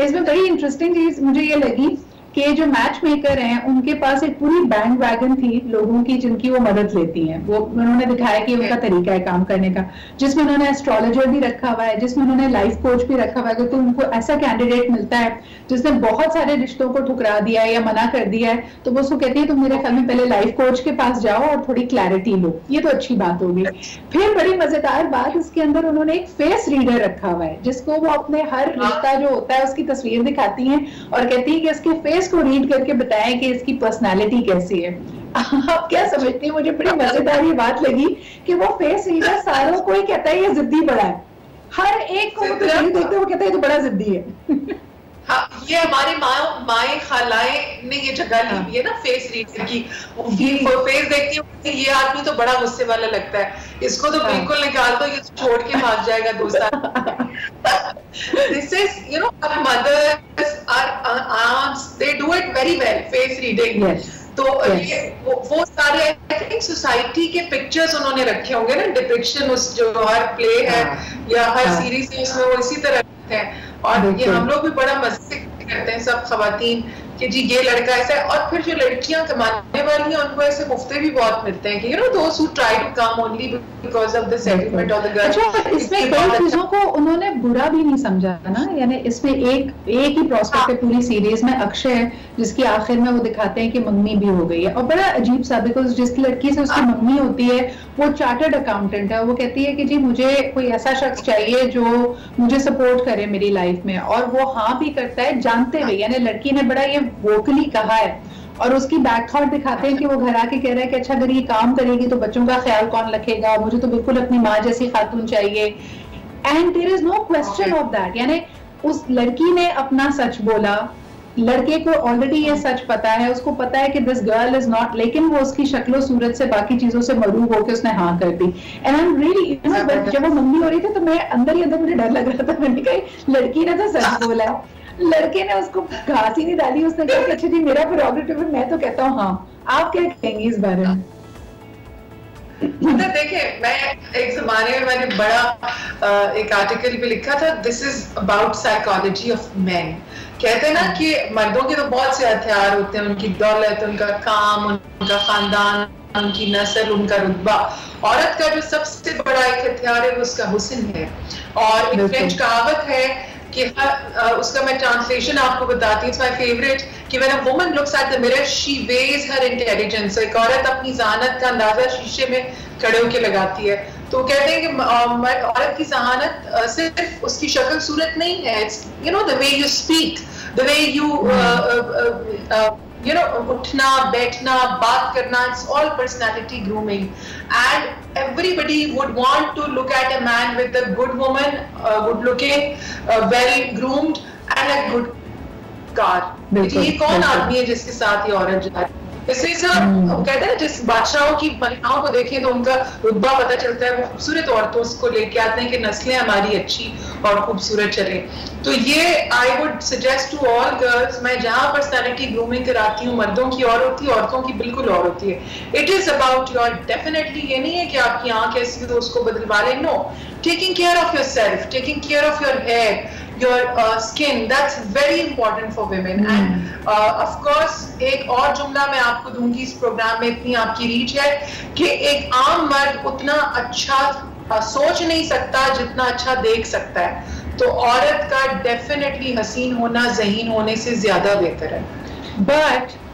Speaker 1: इसमें बड़ी इंटरेस्टिंग चीज मुझे ये लगी कि जो मैच मेकर हैं उनके पास एक पूरी बैंड वैगन थी लोगों की जिनकी वो मदद लेती हैं। वो उन्होंने दिखाया कि उनका तरीका है काम करने का, जिसमें उन्होंने एस्ट्रोलॉजर भी रखा हुआ है, जिसमें उन्होंने लाइफ कोच भी रखा हुआ है। तो उनको ऐसा कैंडिडेट मिलता है जिसने बहुत सारे रिश्तों को ठुकरा दिया है या मना कर दिया है, तो वो उसको कहती है तुम मेरे ख्याल में पहले लाइफ कोच के पास जाओ और थोड़ी क्लैरिटी लो। ये तो अच्छी बात होगी। फिर बड़ी मजेदार बात, इसके अंदर उन्होंने एक फेस रीडर रखा हुआ है जिसको वो अपने हर रिश्ता जो होता है उसकी तस्वीर दिखाती हैं और कहती है कि इसके फेस को रीड करके बताएं कि इसकी पर्सनालिटी कैसी है। आप क्या समझती हैं? मुझे बड़ी मजेदार ये बात लगी कि वो फेस रीडर सारों को ही कहता है ये जिद्दी बड़ा है, हर एक को देखते वो कहता है ये तो बड़ा जिद्दी है।
Speaker 6: हाँ, ये हमारी माए खालाएं ने ये जगह ली हुई है ना फेस रीडर की। वो फेस देखती है ये आदमी तो बड़ा गुस्से वाला लगता है, इसको तो बिल्कुल निकाल दो, ये छोड़ के भाग जाएगा दोस्त। This is, you know, our mothers, our aunts, they do it very well, face reading.
Speaker 1: Yes.
Speaker 6: तो ये वो सारे आई थिंक सोसाइटी के पिक्चर्स उन्होंने रखे होंगे ना, डिपिक्शन उस जो हर प्ले है या हर सीरीज है उसमें वो इसी तरह रखते हैं। और ये हम लोग भी बड़ा मस्ती करते हैं सब खवातीन कि जी ये लड़का ऐसा है। और फिर जो लड़कियां कमाने वाली हैं उनको ऐसे मुफ्ते भी बहुत मिलते हैं कि you know those who try to come only because of the settlement of the girl.
Speaker 1: अच्छा, इसमें कई चीजों को उन्होंने बुरा भी नहीं समझा ना, यानी इसमें एक ही प्रोस्पेक्ट है पूरी सीरीज में, अक्षय है जिसकी आखिर में वो दिखाते हैं कि मंगनी भी हो गई है। और बड़ा अजीब सा, बिकॉज जिस लड़की से उसकी मंगनी होती है वो चार्टर्ड अकाउंटेंट है, वो कहती है कि जी मुझे कोई ऐसा शख्स चाहिए जो मुझे सपोर्ट करे मेरी लाइफ में, और वो हाँ भी करता है जानते हुए, यानी लड़की ने बड़ा ये वोकली कहा है। और उसकी बैक थॉट दिखाते हैं कि वो घर आके कह रहा है कि अच्छा अगर ये काम करेगी तो बच्चों का ख्याल कौन रखेगा, मुझे तो बिल्कुल अपनी माँ जैसी खातून चाहिए। And there is no question of that, यानी उस लड़की ने अपना सच बोला, लड़के को ऑलरेडी ये सच पता है, उसको पता है कि दिस गर्ल इज नॉट, लेकिन वो उसकी शक्लो सूरत से बाकी चीजों से मरूब होकर उसने हाँ कर दी। एंड आई एम रियली, जब वो मम्मी हो रही थी तो मैं अंदर ही अंदर मुझे डर लग रहा था, मैंने कहा लड़की ने तो सच बोला है, लड़के ने उसको घास ही नहीं डाली, उसने कहा कि अच्छा जी मेरा प्रोग्रेटिव है, मैं तो कहता हूँ हाँ। आप क्या कहेंगी इस बारे में?
Speaker 6: देखिए, मैं एक जमाने में मैंने बड़ा एक आर्टिकल भी लिखा था, this is about psychology of man. कहते हैं ना कि मर्दों के तो बहुत से हथियार होते हैं, उनकी दौलत, उनका काम, उनका खानदान, उनकी नस्ल, उनका रुतबा। औरत का जो सबसे बड़ा एक हथियार है वो उसका हुस्न है। और एक फ्रेंच कहावत है कि उसका मैं ट्रांसलेशन आपको बताती हूँ, माय फेवरेट, कि when a woman looks at the mirror she weighs her intelligence. एक औरत अपनी ज़हानत का अंदाजा शीशे में खड़े होकर लगाती है। तो कहते हैं कि औरत की ज़हानत सिर्फ उसकी शक्ल सूरत नहीं है, it's you know the way you speak, the way you know उठना बैठना बात करना, it's all personality grooming. And everybody would want to look at a man with a good woman, good looking, well groomed and a good car. ये कौन आदमी है जिसके साथ ये औरत जा रही है? इसलिए सब कहते हैं जिस बादशाहों की महिलाओं को देखें तो उनका रुतबा पता चलता है, वो खूबसूरत औरतों को लेके आते हैं कि नस्लें हमारी अच्छी और खूबसूरत चले। तो ये I would suggest to all girls, मैं जहाँ पर्सनैलिटी ग्रूमिंग कराती हूँ, मर्दों की और होती है, औरतों की बिल्कुल और होती है। It is about your, definitely ये नहीं है कि आपकी आंख ऐसी तो उसको बदलवा लें, no, taking care of yourself, taking care of your hair, your skin, that's very important for women. And of course एक और जुमला मैं आपको दूंगी, इस प्रोग्राम में इतनी आपकी रीच है कि एक आम मर्द उतना अच्छा सोच नहीं सकता जितना अच्छा देख सकता है। तो औरत का डेफिनेटली हसीन होना ज़हीन होने से ज्यादा बेहतर है।
Speaker 1: बट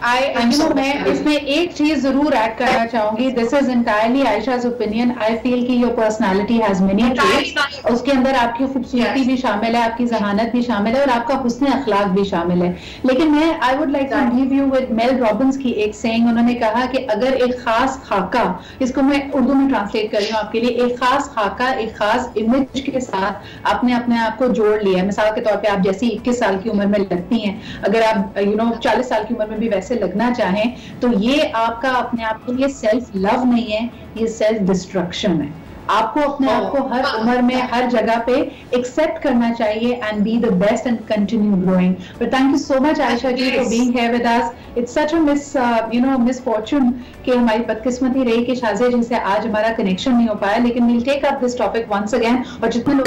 Speaker 1: मैं इसमें एक चीज जरूर ऐड करना चाहूंगी. This is entirely Ayesha's opinion. I feel कि your personality has many traits. उसके अंदर आपकी खूबसूरती भी शामिल है, आपकी जहानत भी शामिल है और आपका हुस्न अखलाक भी शामिल है. लेकिन मैं I would like to leave you with Mel Robbins की एक सेइंग. उन्होंने कहा कि अगर एक खास खाका, इसको मैं उर्दू में ट्रांसलेट कर रही हूँ आपके लिए, एक खास खाका एक खास इमेज के साथ आपने अपने आप को जोड़ लिया. मिसाल के तौर पे आप जैसी 21 साल की उम्र में लगती हैं, अगर आप 40 साल की उम्र में भी वैसे लगना चाहें तो ये आपका अपने आप के लिए सेल्फ लव नहीं है, ये सेल्फ डिस्ट्रक्शन है. आपको अपने आप को हर उम्र में हर जगह पे एक्सेप्ट करना चाहिए and be the best and continue growing. But thank you so much Ayesha ji for being here with us. It's such a misfortune कि हमारी बदकिस्मती रही कि शाज़िया जी से आज हमारा कनेक्शन नहीं हो पाया. लेकिन we'll take up this topic once again. और जितने लोग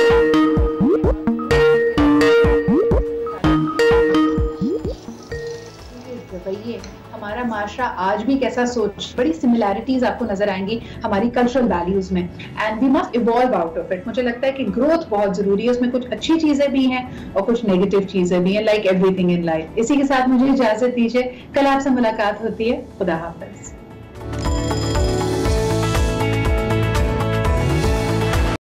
Speaker 1: हमारा माशरा आज भी कैसा सोच, बड़ी सिमिलैरिटीज आपको नजर आएंगी हमारी कल्चरल वैल्यूज में. And we must evolve out of it. मुझे लगता है कि ग्रोथ बहुत जरूरी है. उसमें कुछ अच्छी चीजें भी हैं और कुछ नेगेटिव चीजें भी हैं, लाइक एवरीथिंग इन लाइफ. इसी के साथ मुझे इजाजत दीजिए. कल आपसे मुलाकात होती है. खुदा हाफिज.